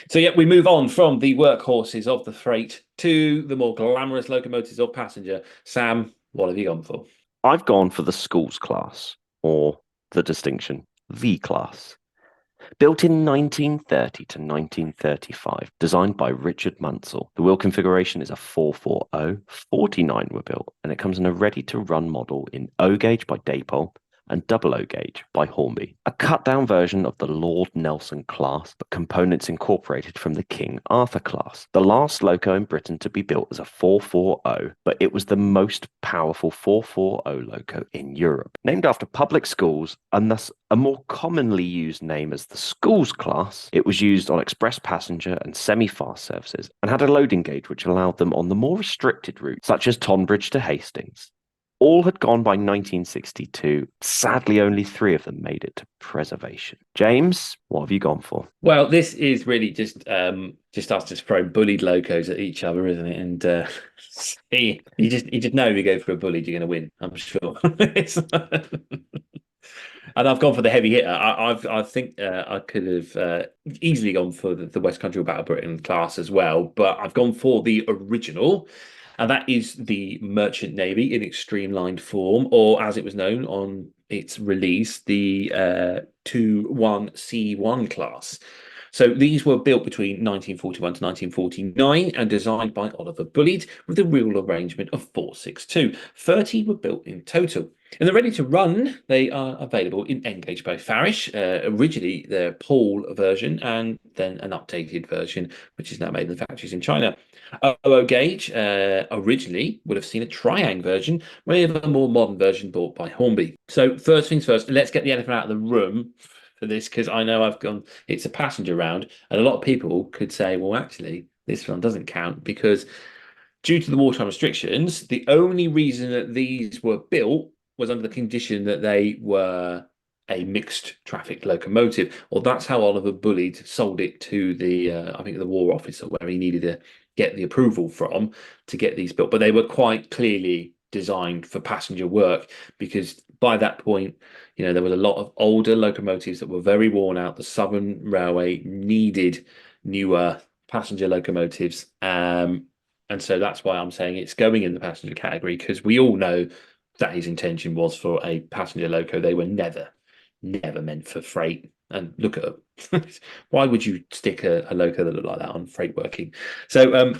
So yeah, we move on from the workhorses of the freight to the more glamorous locomotives of passenger. Sam, What have you gone for? I've gone for the schools class, or the distinction V class. Built in 1930 to 1935, designed by Richard Mansell, the wheel configuration is a 440. 49 were built, and it comes in a ready-to-run model in O gauge by Dapol and double O gauge by Hornby. A cut-down version of the Lord Nelson class, but components incorporated from the King Arthur class. The last loco in Britain to be built as a 440, but it was the most powerful 440 loco in Europe. Named after public schools, and thus a more commonly used name as the schools class, it was used on express passenger and semi-fast services, and had a loading gauge which allowed them on the more restricted routes, such as Tonbridge to Hastings. All had gone by 1962. Sadly, only 3 of them made it to preservation. James, what have you gone for? Well, this is really just us just throwing bullied locos at each other, isn't it? And you just know if you go for a bullied, you're going to win. I'm sure. And I've gone for the heavy hitter. I think I could have easily gone for the West Country Battle Britain class as well, but I've gone for the original. And that is the Merchant Navy in its streamlined form, or as it was known on its release, the 21C1 class. So these were built between 1941 to 1949 and designed by Oliver Bulleid with a wheel arrangement of 462. 30 were built in total. And they're ready to run. They are available in N-gauge by Farish, originally their Paul version, and then an updated version, which is now made in the factories in China. OO gauge originally would have seen a Triang version, with a more modern version bought by Hornby. So first things first, let's get the elephant out of the room for this, because I know it's a passenger round, and a lot of people could say, well, actually, this one doesn't count because due to the wartime restrictions, the only reason that these were built was under the condition that they were a mixed traffic locomotive, or that's how Oliver Bulleid sold it to the, I think, the War Office, or where he needed to get the approval from to get these built. But they were quite clearly designed for passenger work, because by that point, there was a lot of older locomotives that were very worn out. The Southern Railway needed newer passenger locomotives. And so that's why I'm saying it's going in the passenger category, because we all know that his intention was for a passenger loco. They were never meant for freight. And look at them. Why would you stick a loco that looked like that on freight working? So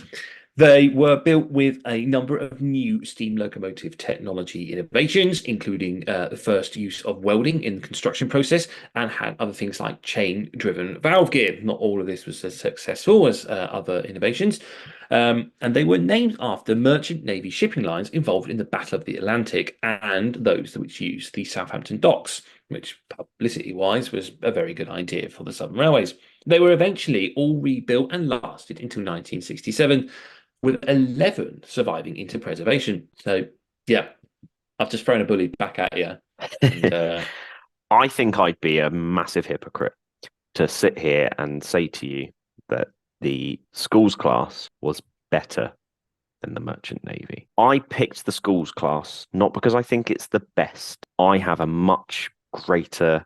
they were built with a number of new steam locomotive technology innovations, including the first use of welding in the construction process, and had other things like chain-driven valve gear. Not all of this was as successful as other innovations. And they were named after merchant navy shipping lines involved in the Battle of the Atlantic, and those which used the Southampton docks, which publicity-wise was a very good idea for the Southern Railways. They were eventually all rebuilt and lasted until 1967, with 11 surviving into preservation. So, yeah, I've just thrown a bully back at you. And, I think I'd be a massive hypocrite to sit here and say to you that the schools class was better than the Merchant Navy. I picked the schools class not because I think it's the best. I have a much greater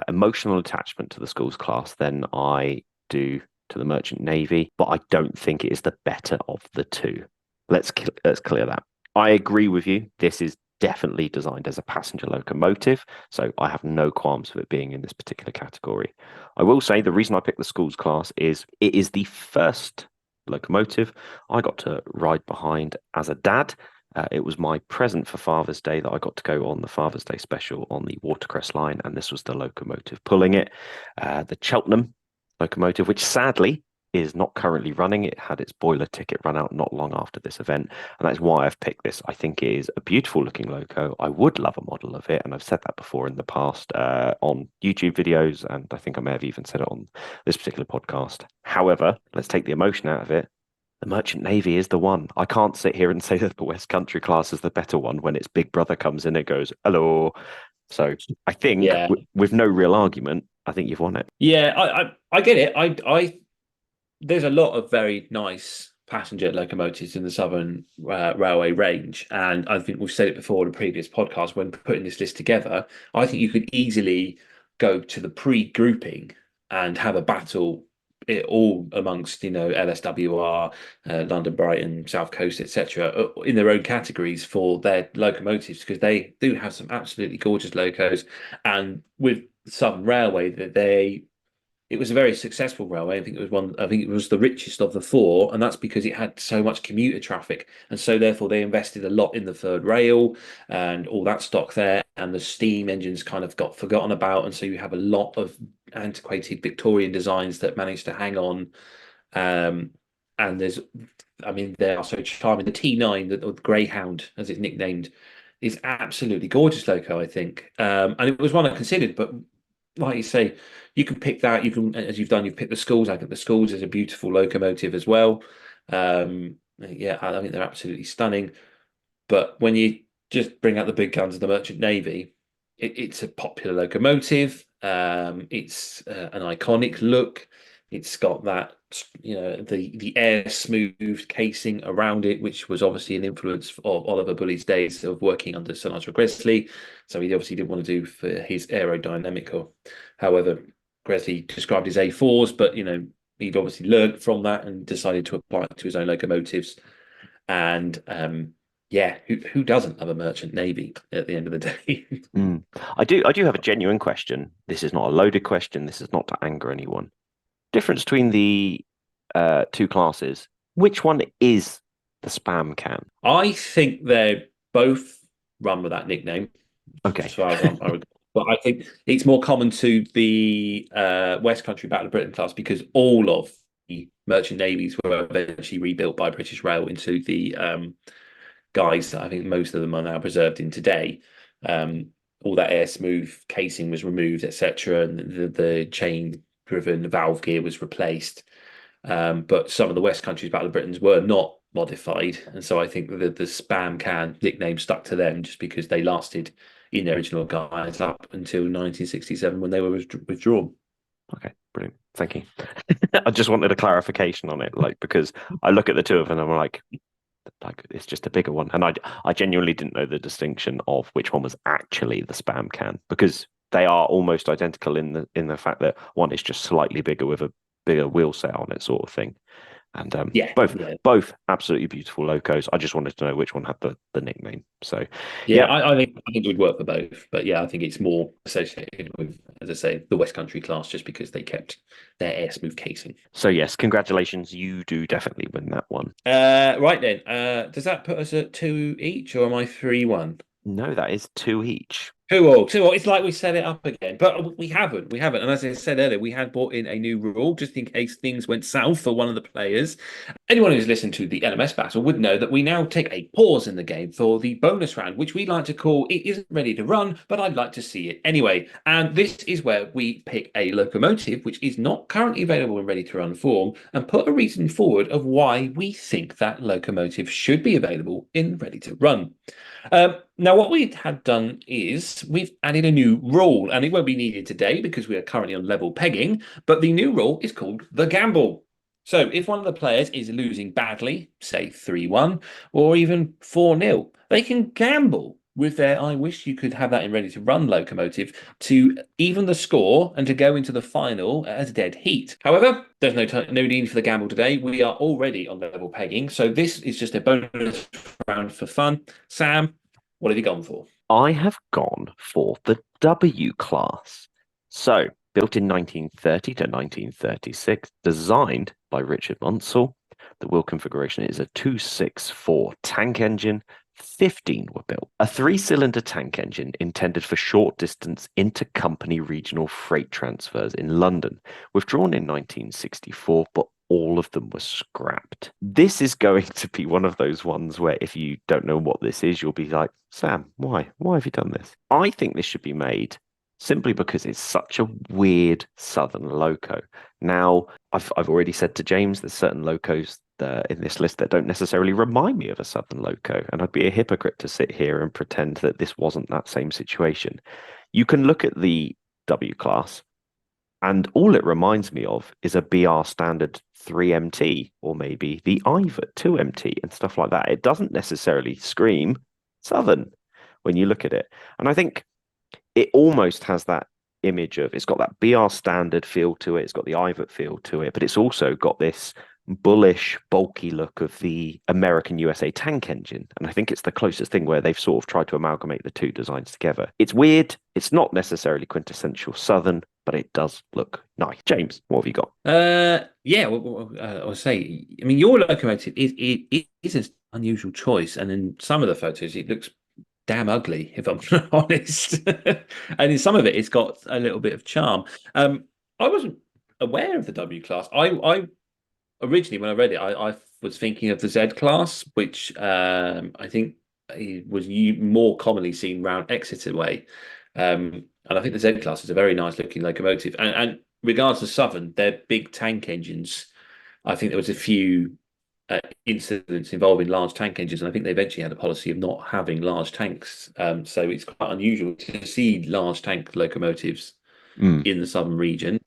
emotional attachment to the schools class than I do to the Merchant Navy, but I don't think it is the better of the two. Let's clear that. I agree with you. This is definitely designed as a passenger locomotive, so I have no qualms with it being in this particular category. I will say the reason I picked the schools class is it is the first locomotive I got to ride behind as a dad. It was my present for Father's Day that I got to go on the Father's Day special on the Watercress line, and this was the locomotive pulling it. The Cheltenham locomotive, which sadly is not currently running. It had its boiler ticket run out not long after this event, and that's why I've picked this. I think it is a beautiful looking loco. I would love a model of it, and I've said that before in the past on YouTube videos, and I think I may have even said it on this particular podcast. However, let's take the emotion out of it. The Merchant Navy is the one. I can't sit here and say that the West Country class is the better one when its big brother comes in and goes, hello. So I think with no real argument, I think you've won it. Yeah, I get it. There's a lot of very nice passenger locomotives in the Southern Railway range, and I think we've said it before in a previous podcast when putting this list together. I think you could easily go to the pre-grouping and have a battle it all amongst, LSWR, London, Brighton, South Coast, etc., in their own categories for their locomotives, because they do have some absolutely gorgeous locos. And with Southern Railway, it was a very successful railway. I think it was the richest of the four, and that's because it had so much commuter traffic, and so therefore they invested a lot in the third rail and all that stock there. And the steam engines kind of got forgotten about, and so you have a lot of antiquated Victorian designs that managed to hang on. And they are so charming. The T9, the Greyhound, as it's nicknamed, is absolutely gorgeous loco, I think. And it was one I considered, but like you say, you can pick that. You can, as you've done, you've picked the Schools. I think the Schools is a beautiful locomotive as well. Yeah, I think they're absolutely stunning. But when you just bring out the big guns of the Merchant Navy, it's a popular locomotive. It's an iconic look. It's got that, the air smooth casing around it, which was obviously an influence of Oliver Bully's days of working under Sir Nigel Gresley. So he obviously didn't want to do for his aerodynamic, or however Gresley described his A4s, but he'd obviously learned from that and decided to apply it to his own locomotives. And yeah, who doesn't love a merchant navy at the end of the day? I do have a genuine question. This is not a loaded question. This is not to anger anyone. Difference between the two classes. Which one is the spam can? I think they both run with that nickname. Okay. As far as I recall. But I think it's more common to the West Country Battle of Britain class, because all of the merchant navies were eventually rebuilt by British Rail into the guys that I think most of them are now preserved in today. All that air smooth casing was removed, etc., and the chain driven valve gear was replaced. But some of the West Country's Battle of Britons were not modified, and so I think the spam can nickname stuck to them just because they lasted in their original guise up until 1967 when they were withdrawn. Okay, brilliant. Thank you. I just wanted a clarification on it, because I look at the two of them and I'm like it's just a bigger one, and I genuinely didn't know the distinction of which one was actually the spam can, because they are almost identical in the fact that one is just slightly bigger with a bigger wheel set on it, sort of thing. And both absolutely beautiful locos. I just wanted to know which one had the nickname. So I think it would work for both. But yeah, I think it's more associated with, as I say, the West Country class, just because they kept their air smooth casing. So yes, congratulations. You do definitely win that one. Right then. Does that put us at 2 each, or am I 3-1? No, that is 2 each. 2-2. It's like we set it up again, but we haven't. And as I said earlier, we had brought in a new rule just in case things went south for one of the players. Anyone who's listened to the LMS battle would know that we now take a pause in the game for the bonus round, which we like to call "It Isn't Ready to Run, but I'd like to see it anyway." And this is where we pick a locomotive which is not currently available in ready to run form and put a reason forward of why we think that locomotive should be available in ready to run. Now, what we had done is we've added a new rule, and it won't be needed today because we are currently on level pegging, but the new rule is called the gamble. So if one of the players is losing badly, say 3-1 or even 4-0, they can gamble with their "I wish you could have that in ready to run" locomotive to even the score and to go into the final as dead heat. However, there's no need for the gamble today. We are already on level pegging, so this is just a bonus round for fun. Sam, what have you gone for? I have gone for the W class. So, built in 1930 to 1936, designed by Richard Munsell. The wheel configuration is a 264 tank engine. 15 were built. A 3-cylinder tank engine intended for short distance intercompany regional freight transfers in London, withdrawn in 1964, but all of them were scrapped. This is going to be one of those ones where if you don't know what this is, you'll be like, Sam, why? Why have you done this? I think this should be made simply because it's such a weird Southern loco. Now, I've already said to James there's certain locos in this list that don't necessarily remind me of a Southern loco, and I'd be a hypocrite to sit here and pretend that this wasn't that same situation. You can look at the W class, and all it reminds me of is a BR standard 3MT or maybe the Iver 2MT and stuff like that. It doesn't necessarily scream Southern when you look at it. And I think it almost has that image of, it's got that BR standard feel to it, it's got the Ivot feel to it, but it's also got this bullish, bulky look of the American USA tank engine. And I think it's the closest thing where they've sort of tried to amalgamate the two designs together. It's weird. It's not necessarily quintessential Southern, but it does look nice. James, what have you got? I would say, I mean, your locomotive is an unusual choice. And in some of the photos, it looks damn ugly, if I'm honest. And in some of it, it's got a little bit of charm. I wasn't aware of the W class. I originally, when I read it, I was thinking of the Z class, which I think was more commonly seen around Exeter way. And I think the Z class is a very nice looking locomotive. And regards to Southern, their big tank engines, I think there was a few incidents involving large tank engines, and I think they eventually had a policy of not having large tanks. So it's quite unusual to see large tank locomotives in the Southern region.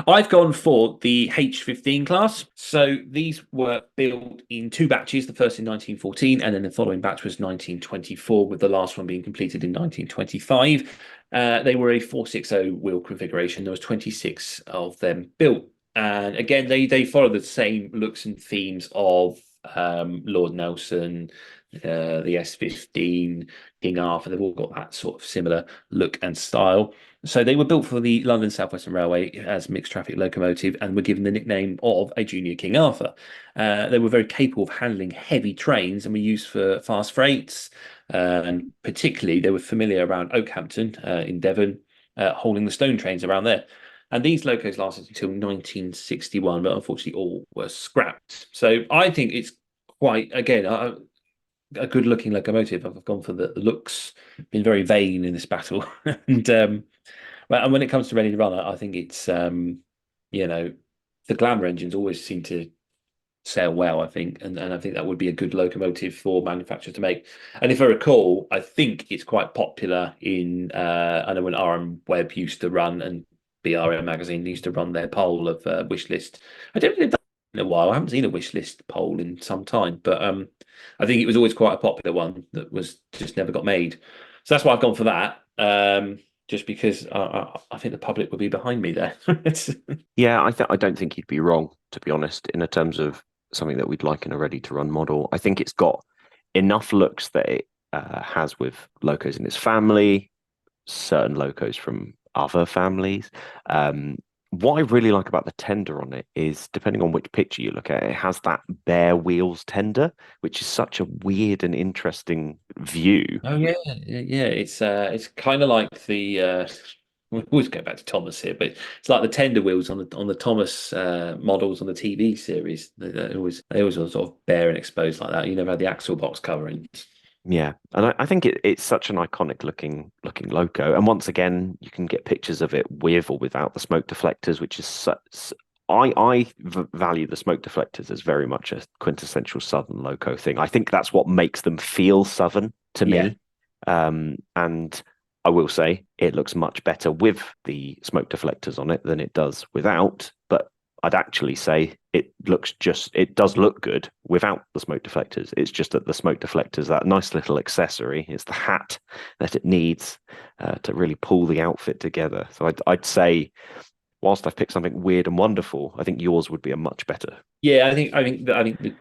I've gone for the H15 class. So these were built in two batches, the first in 1914, and then the following batch was 1924, with the last one being completed in 1925. They were a 460 wheel configuration. There was 26 of them built. And again, they follow the same looks and themes of Lord Nelson, the S15, King Arthur. They've all got that sort of similar look and style. So they were built for the London South Western Railway as mixed traffic locomotive and were given the nickname of a junior King Arthur. They were very capable of handling heavy trains and were used for fast freights. And particularly, they were familiar around Oakhampton in Devon, hauling the stone trains around there. And these locos lasted until 1961, but unfortunately all were scrapped. So I think it's quite, again, a good-looking locomotive. I've gone for the looks, been very vain in this battle. And when it comes to ready to run, I think it's, the Glamour engines always seem to sell well, I think. And I think that would be a good locomotive for manufacturers to make. And if I recall, I think it's quite popular in, I know when RM Webb used to run and BRM magazine used to run their poll of wish list. I don't think they've done it in a while. I haven't seen a wish list poll in some time, but I think it was always quite a popular one that was just never got made. So that's why I've gone for that. Just because I think the public would be behind me there. Yeah, I don't think you'd be wrong, to be honest, in terms of something that we'd like in a ready-to-run model. I think it's got enough looks that it has with locos in its family, certain locos from other families. What I really like about the tender on it is, depending on which picture you look at, it has that bare wheels tender, which is such a weird and interesting view. Oh yeah. It's kind of like the we always go back to Thomas here, but it's like the tender wheels on the Thomas models on the TV series. They always sort of bare and exposed like that. You never had the axle box covering. Yeah, and I think it's such an iconic looking loco. And once again, you can get pictures of it with or without the smoke deflectors, which is I value the smoke deflectors as very much a quintessential Southern loco thing. I think that's what makes them feel Southern to me. And I will say it looks much better with the smoke deflectors on it than it does without. But I'd actually say it does look good without the smoke deflectors. It's just that the smoke deflectors, that nice little accessory, it's the hat that it needs to really pull the outfit together. So I'd say, whilst I've picked something weird and wonderful, I think yours would be a much better. Yeah, I think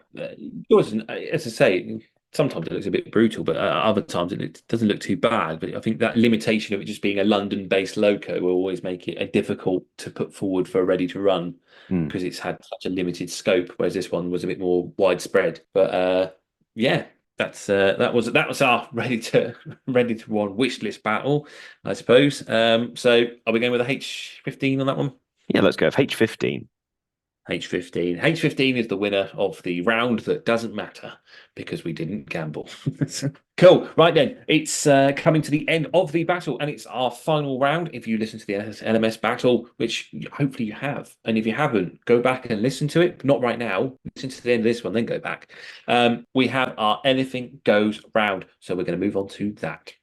yours, as I say, sometimes it looks a bit brutal, but other times it doesn't look too bad. But I think that limitation of it just being a London-based loco will always make it difficult to put forward for a ready to run because it's had such a limited scope, whereas this one was a bit more widespread. But that was our ready to run wish list battle, I suppose. So are we going with a H15 on that one? Yeah, let's go with H15. H15. H15 is the winner of the round that doesn't matter because we didn't gamble. Cool. Right then, it's coming to the end of the battle, and it's our final round. If you listen to the LMS battle, which hopefully you have, and if you haven't, go back and listen to it. Not right now. Listen to the end of this one, then go back. We have our Anything Goes round, so we're going to move on to that.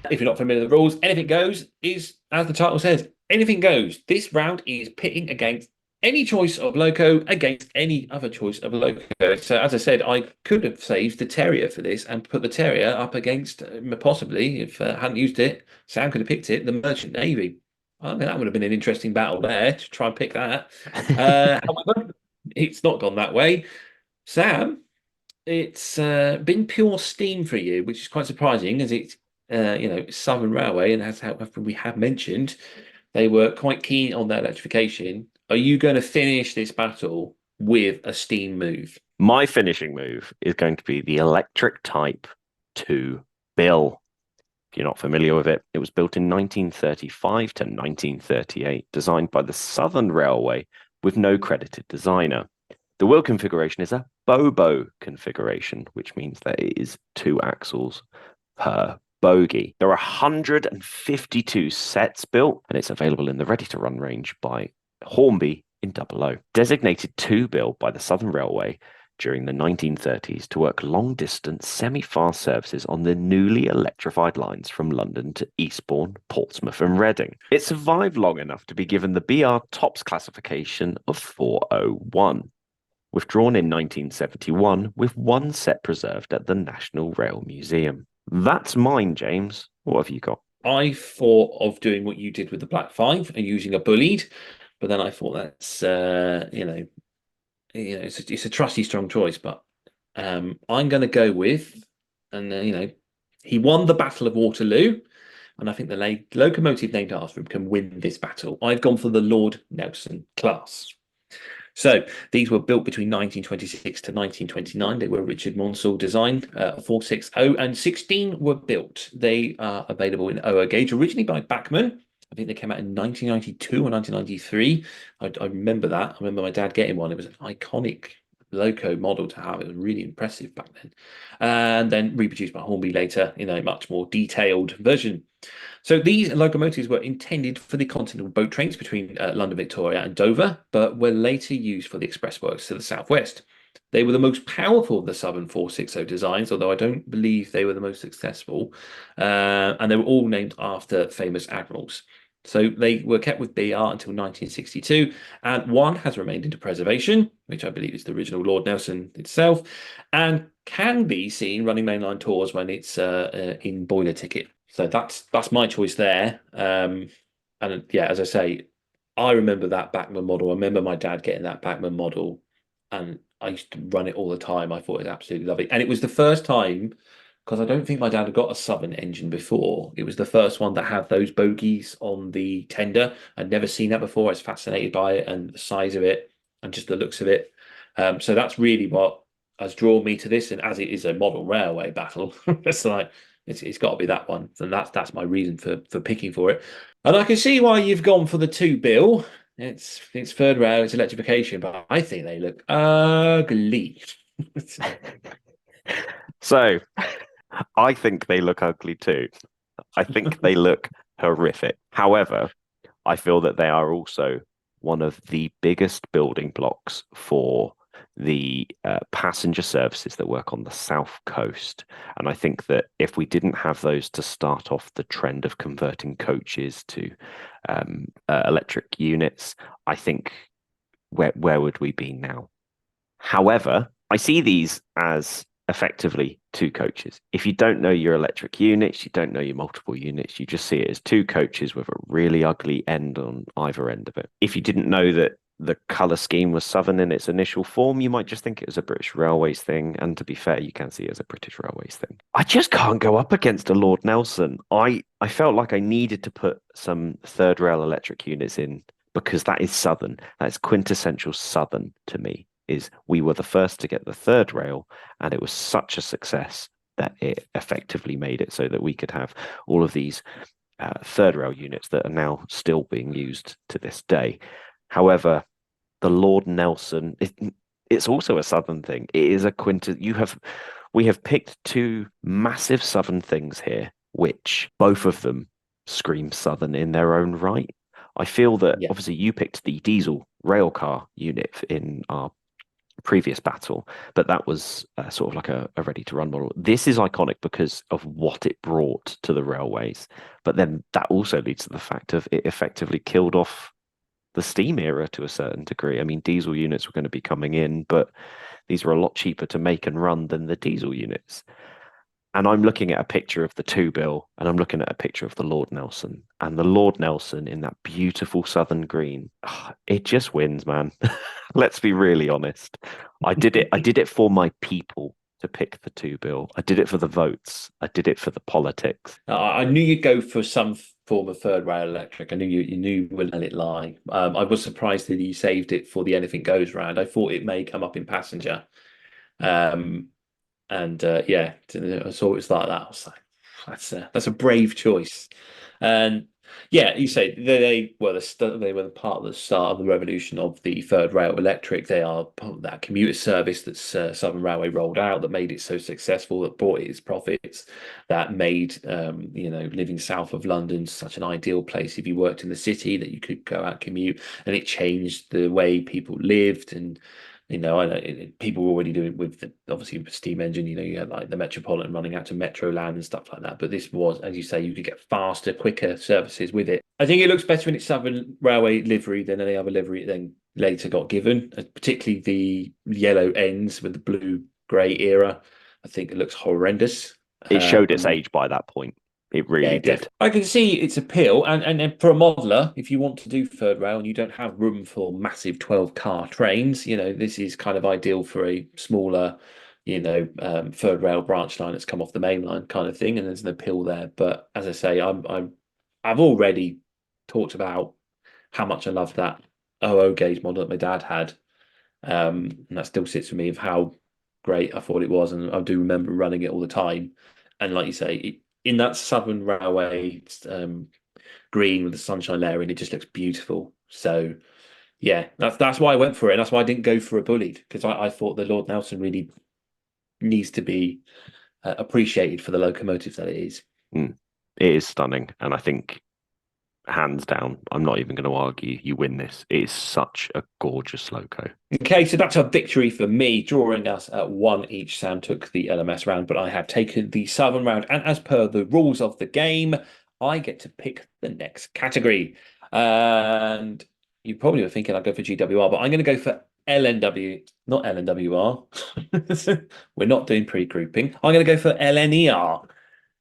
If you're not familiar with the rules, Anything Goes is, as the title says, anything goes. This round is pitting against any choice of loco against any other choice of loco. So, as I said, I could have saved the Terrier for this and put the Terrier up against, possibly, if I hadn't used it, Sam could have picked it, the Merchant Navy. I think that would have been an interesting battle there to try and pick that. However, it's not gone that way. Sam, it's been pure steam for you, which is quite surprising, as it's Southern Railway, and as we have mentioned, they were quite keen on their electrification. Are you going to finish this battle with a steam move? My finishing move is going to be the Electric Type 2 Bill. If you're not familiar with it, it was built in 1935 to 1938, designed by the Southern Railway with no credited designer. The wheel configuration is a Bobo configuration, which means that it is 2 axles per bogie. There are 152 sets built, and it's available in the ready-to-run range by Hornby in 00. Designated 2 bill by the Southern Railway during the 1930s to work long-distance semi-fast services on the newly electrified lines from London to Eastbourne, Portsmouth and Reading. It survived long enough to be given the BR Tops classification of 401. Withdrawn in 1971 with 1 set preserved at the National Rail Museum. That's mine, James. What have you got? I thought of doing what you did with the Black 5 and using a bullied, but then I thought that's it's a trusty strong choice, but I'm going to go with, and he won the Battle of Waterloo, and I think the locomotive named after him can win this battle. I've gone for the Lord Nelson class. So these were built between 1926 to 1929. They were Richard Monsell designed, 460, and 16 were built. They are available in OO gauge, originally by Bachmann. I think they came out in 1992 or 1993. I remember that. I remember my dad getting one. It was an iconic loco model to have. It was really impressive back then. And then reproduced by Hornby later in a much more detailed version. So these locomotives were intended for the continental boat trains between London, Victoria and Dover, but were later used for the express works to the southwest. They were the most powerful of the Southern 460 designs, although I don't believe they were the most successful. And they were all named after famous admirals. So they were kept with BR until 1962, and one has remained into preservation, which I believe is the original Lord Nelson itself, and can be seen running mainline tours when it's in boiler ticket. So that's my choice there. And yeah, as I say, I remember that Bachmann model. I remember my dad getting that Bachmann model, and I used to run it all the time. I thought it was absolutely lovely. And it was the first time, because I don't think my dad had got a Southern engine before. It was the first one that had those bogies on the tender. I'd never seen that before. I was fascinated by it and the size of it and just the looks of it. So that's really what has drawn me to this. And as it is a model railway battle, it's like, it's got to be that one. And that's my reason for picking for it. And I can see why you've gone for the 2 bill. It's third rail, it's electrification, but I think they look ugly. So I think they look ugly too. I think they look horrific. However, I feel that they are also one of the biggest building blocks for the passenger services that work on the south coast. And I think that if we didn't have those to start off the trend of converting coaches to electric units, I think where would we be now? However, I see these as effectively 2 coaches. If you don't know your electric units, you don't know your multiple units, you just see it as 2 coaches with a really ugly end on either end of it. If you didn't know that the colour scheme was Southern in its initial form, you might just think it was a British Railways thing. And to be fair, you can see it as a British Railways thing. I just can't go up against a Lord Nelson. I felt like I needed to put some third rail electric units in because that is Southern. That is quintessential Southern to me. Is we were the first to get the third rail, and it was such a success that it effectively made it so that we could have all of these third rail units that are now still being used to this day. However, the Lord Nelson, it's also a Southern thing. It is a we have picked 2 massive Southern things here, which both of them scream Southern in their own right. I feel that obviously you picked the diesel railcar unit in our previous battle, but that was sort of like a ready-to-run model. This is iconic because of what it brought to the railways, but then that also leads to the fact of it effectively killed off the steam era to a certain degree. I mean, diesel units were going to be coming in, but these were a lot cheaper to make and run than the diesel units. And I'm looking at a picture of the two bill, and I'm looking at a picture of the Lord Nelson, and the Lord Nelson in that beautiful southern green. It just wins, man. Let's be really honest. I did it. I did it for my people to pick the two bill. I did it for the votes. I did it for the politics. I knew you'd go for some form of third rail electric. I knew you knew you wouldn't let it lie. I was surprised that you saved it for the Anything Goes round. I thought it may come up in passenger. Yeah, I saw it was like that. I was like, that's a brave choice. And yeah, you say they were the part of the start of the revolution of the third rail electric. They are that commuter service that Southern Railway rolled out that made it so successful, that brought it its profits, that made living south of London such an ideal place if you worked in the city, that you could go out commute, and it changed the way people lived. And I know people were already doing with obviously with steam engine. You had like the Metropolitan running out to Metroland and stuff like that. But this was, as you say, you could get faster, quicker services with it. I think it looks better in its Southern Railway livery than any other livery it then later got given, particularly the yellow ends with the blue-grey era. I think it looks horrendous. It showed its age by that point. It really did. I can see its appeal, and then for a modeler, if you want to do third rail and you don't have room for massive 12-car trains, this is kind of ideal for a smaller, third rail branch line that's come off the main line kind of thing, and there's an appeal there. But as I say, I've already talked about how much I love that 00 gauge model that my dad had, and that still sits with me of how great I thought it was, and I do remember running it all the time. And like you say, in that Southern Railway green with the sunshine layer, and it just looks beautiful. So yeah, that's why I went for it. And that's why I didn't go for a bullied, because I thought the Lord Nelson really needs to be appreciated for the locomotive that it is. It is stunning, and I think hands down, I'm not even going to argue, you win this. It is such a gorgeous loco. Okay, so that's a victory for me, drawing us at 1 each. Sam took the LMS round, but I have taken the Southern round, and as per the rules of the game, I get to pick the next category. And you probably were thinking I'd go for GWR, but I'm going to go for LNW, not LNWR. We're not doing pre-grouping. I'm going to go for LNER.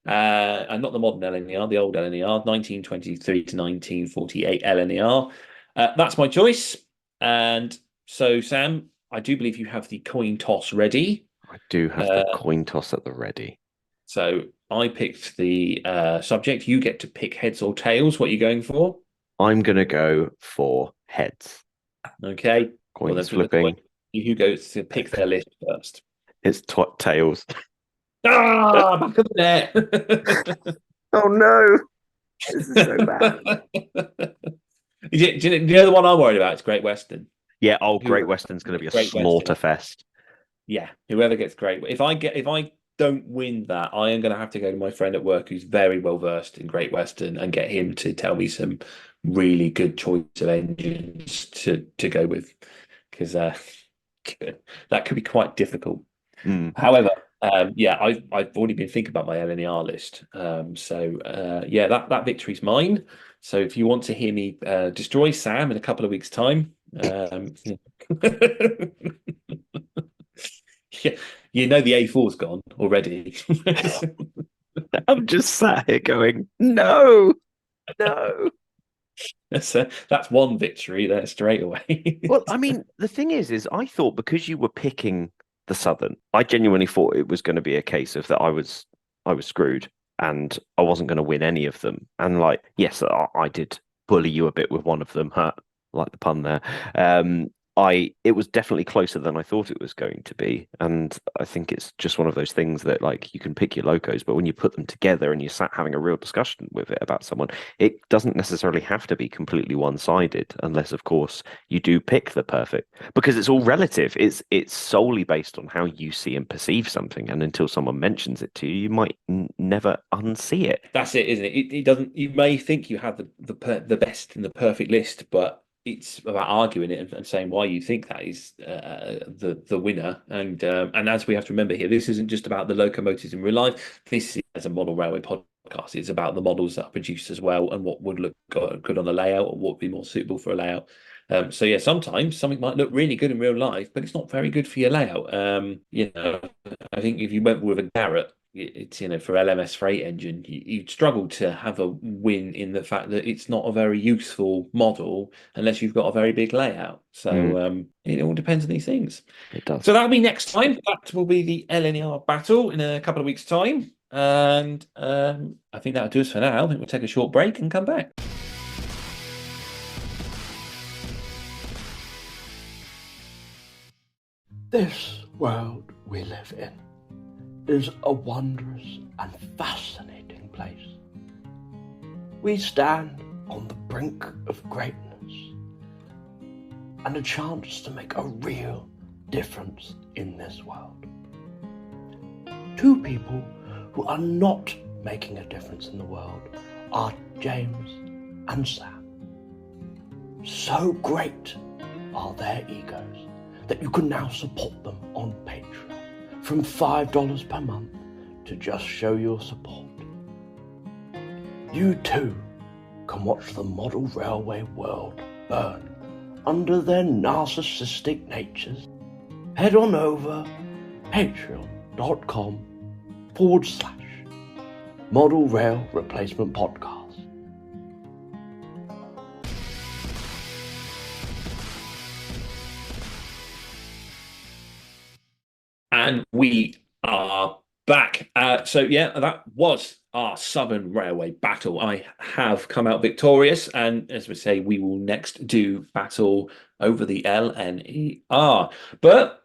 And not the modern LNER, the old LNER, 1923 to 1948 LNER. That's my choice. And so, Sam, I do believe you have the coin toss ready. I do have the coin toss at the ready. So I picked the subject. You get to pick heads or tails. What are you going for? I'm going to go for heads. Okay. Coins flipping. Who goes to pick their list first? It's tails. Back of the net. Oh no, this is so bad. Do you know the one I'm worried about? It's Great Western. Yeah, Great Western's going to be a slaughter fest. Yeah, whoever gets Great. If I don't win that, I am going to have to go to my friend at work who's very well versed in Great Western and get him to tell me some really good choice of engines to go with, because that could be quite difficult. However, I've already been thinking about my LNER list. That victory's mine. So if you want to hear me destroy Sam in a couple of weeks' time, the A4's gone already. I'm just sat here going, no. That's one victory there straight away. Well, I mean, the thing is I thought because you were picking the Southern, I genuinely thought it was going to be a case of that I was screwed and I wasn't going to win any of them. And yes, I did bully you a bit with one of them, like the pun there. It was definitely closer than I thought it was going to be. And I think it's just one of those things that you can pick your locos, but when you put them together and you're sat having a real discussion with it about someone, it doesn't necessarily have to be completely one-sided, unless of course you do pick the perfect, because it's all relative. It's solely based on how you see and perceive something. And until someone mentions it to you, you might never unsee it. That's it, isn't it? It doesn't, you may think you have the best and the perfect list, but it's about arguing it and saying why you think that is the winner. And as we have to remember here, this isn't just about the locomotives in real life. This is a model railway podcast. podcast. It's about the models that are produced as well, and what would look good on the layout, or what would be more suitable for a layout. So yeah, sometimes something might look really good in real life, but it's not very good for your layout. I think if you went with a Garrett, it's for LMS freight engine, you'd struggle to have a win in the fact that it's not a very useful model unless you've got a very big layout. So it all depends on these things. It does. So that'll be next time. That will be the LNER battle in a couple of weeks' time. And I think that'll do us for now. I think we'll take a short break and come back. This world we live in is a wondrous and fascinating place. We stand on the brink of greatness and a chance to make a real difference in this world. Two people who are not making a difference in the world are James and Sam. So great are their egos that you can now support them on Patreon from $5 per month to just show your support. You too can watch the model railway world burn under their narcissistic natures. Head on over patreon.com/Model Rail Replacement Podcast. And we are back. So yeah, that was our Southern Railway battle. I have come out victorious, and as we say, we will next do battle over the LNER. But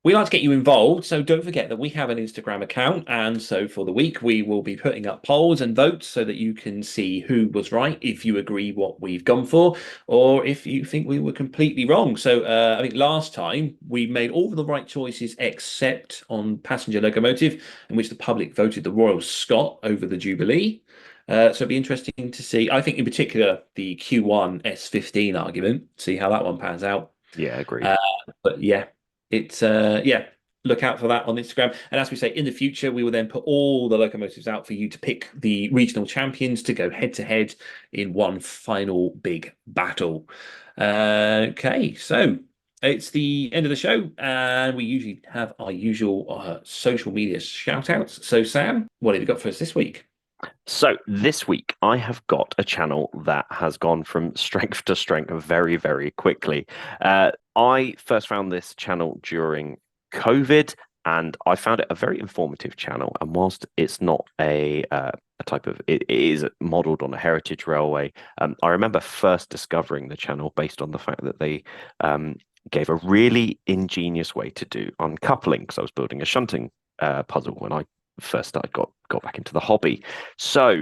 we like to get you involved, so don't forget that we have an Instagram account, and so for the week we will be putting up polls and votes so that you can see who was right, if you agree what we've gone for, or if you think we were completely wrong. So I think last time we made all the right choices except on passenger locomotive, in which the public voted the Royal Scot over the Jubilee. So it'd be interesting to see, I think in particular, the Q1 S15 argument, see how that one pans out. Yeah, agreed. But yeah, it's look out for that on Instagram. And as we say, in the future, we will then put all the locomotives out for you to pick the regional champions to go head to head in one final big battle. Okay, so it's the end of the show, and we usually have our usual social media shout outs. So Sam, what have you got for us this week? So this week I have got a channel that has gone from strength to strength very, very quickly. I first found this channel during COVID, and I found it a very informative channel. And whilst it's not a type of, it is modelled on a heritage railway, I remember first discovering the channel based on the fact that they gave a really ingenious way to do uncoupling, because I was building a shunting puzzle when I first started got back into the hobby. So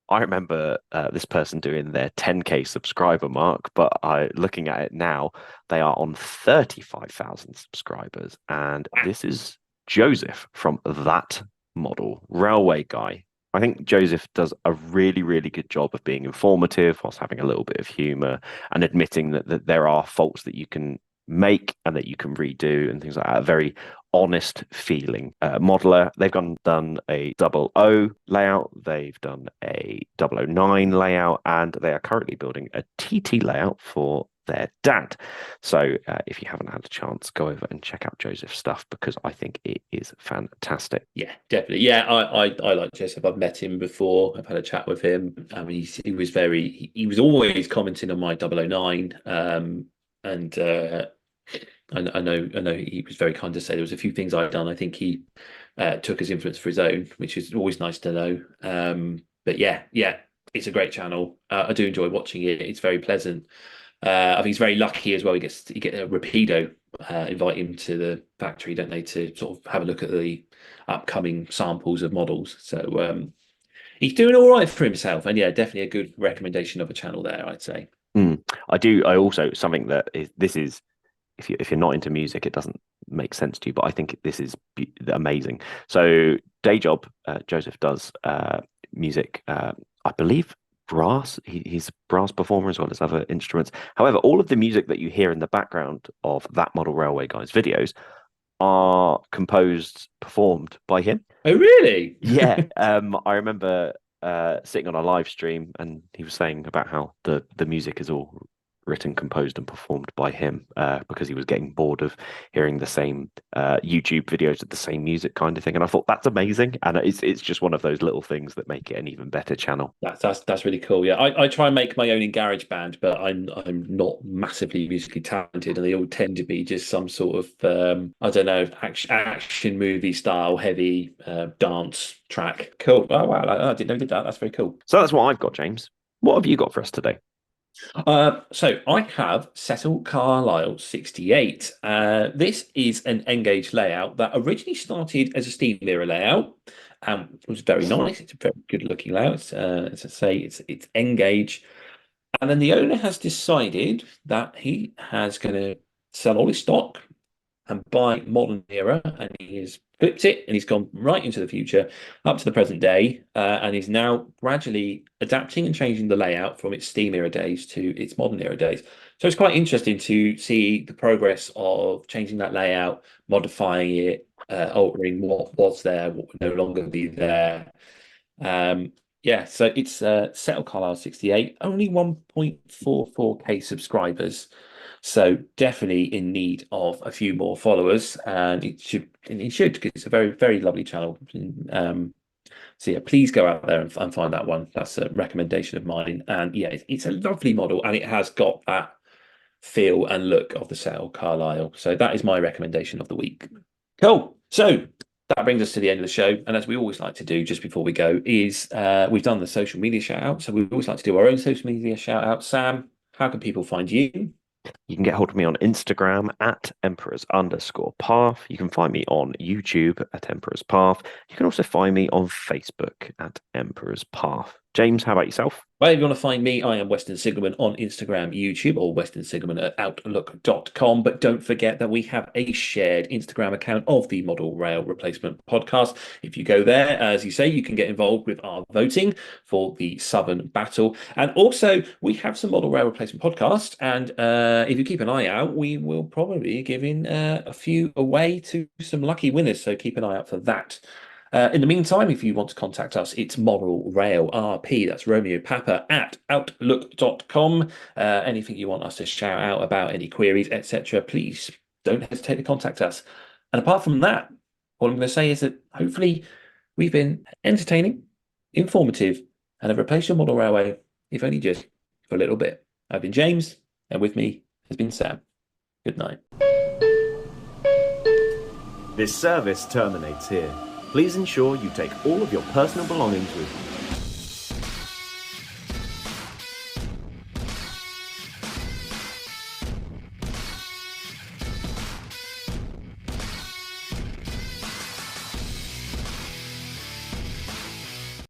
I remember this person doing their 10k subscriber mark, but looking at it now, they are on 35,000 subscribers, and this is Joseph from That Model Railway Guy. I think Joseph does a really, really good job of being informative whilst having a little bit of humor and admitting that there are faults that you can make and that you can redo and things like that. A very honest feeling modeler. They've done a 00 layout, they've done a 009 layout, and they are currently building a TT layout for their dad. So if you haven't had a chance, go over and check out Joseph's stuff, because I think it is fantastic. Yeah, definitely. Yeah, I like Joseph. I've met him before. I've had a chat with him. I mean, he was always commenting on my 009, and I know he was very kind to say there was a few things I've done. I think he took his influence for his own, which is always nice to know. But yeah, it's a great channel. I do enjoy watching it. It's very pleasant. I think he's very lucky as well. He get a Rapido invite him to the factory, don't they, to sort of have a look at the upcoming samples of models. So he's doing all right for himself, and yeah, definitely a good recommendation of a channel there, I'd say. I also, something that this is, if you're not into music, it doesn't make sense to you, but I think this is amazing. So day job, Joseph does music, I believe brass. He's a brass performer as well as other instruments. However, all of the music that you hear in the background of That Model Railway Guy's videos are performed by him. Oh, really? Yeah. I remember sitting on a live stream, and he was saying about how the music is all written, composed, and performed by him because he was getting bored of hearing the same YouTube videos of the same music kind of thing. And I thought that's amazing, and it's just one of those little things that make it an even better channel. That's really cool. Yeah, I try and make my own in GarageBand, but I'm not massively musically talented, and they all tend to be just some sort of I don't know, action movie style heavy dance track. Cool. Oh wow, I didn't know you did that. That's very cool. So that's what I've got, James. What have you got for us today? So I have Cecil Carlisle 68. This is an N-Gage layout that originally started as a Steam era layout. It was very nice. It's a very good looking layout. As I say, it's N-Gage. And then the owner has decided that he has going to sell all his stock and buy modern era, and he has flipped it, and he's gone right into the future up to the present day, and he's now gradually adapting and changing the layout from its Steam era days to its modern era days. So it's quite interesting to see the progress of changing that layout, modifying it, altering what was there, what would no longer be there. Yeah, so it's Cecil Carlisle 68, only 1.44k subscribers. So definitely in need of a few more followers, and it should because it's a very, very lovely channel. So yeah, please go out there and find that one. That's a recommendation of mine. And yeah, it's a lovely model, and it has got that feel and look of the Cecil Carlisle. So that is my recommendation of the week. Cool. So that brings us to the end of the show. And as we always like to do just before we go is we've done the social media shout out. So we always like to do our own social media shout out. Sam, how can people find you? You can get hold of me on Instagram at Emperors_Path. You can find me on YouTube at Emperors Path. You can also find me on Facebook at Emperors Path. James, how about yourself? Well, if you want to find me, I am Weston Sigelman on Instagram, YouTube, or Weston Sigelman at Outlook.com. But don't forget that we have a shared Instagram account of the Model Rail Replacement Podcast. If you go there, as you say, you can get involved with our voting for the Southern Battle. And also, we have some Model Rail Replacement podcasts. And if you keep an eye out, we will probably be giving a few away to some lucky winners. So keep an eye out for that. In the meantime, if you want to contact us, it's Model Rail RP, that's Romeo Papa at outlook.com. Anything you want us to shout out about, any queries, etc., please don't hesitate to contact us. And apart from that, all I'm going to say is that hopefully we've been entertaining, informative, and have replaced your model railway, if only just for a little bit. I've been James, and with me has been Sam. Good night. This service terminates here. Please ensure you take all of your personal belongings with you.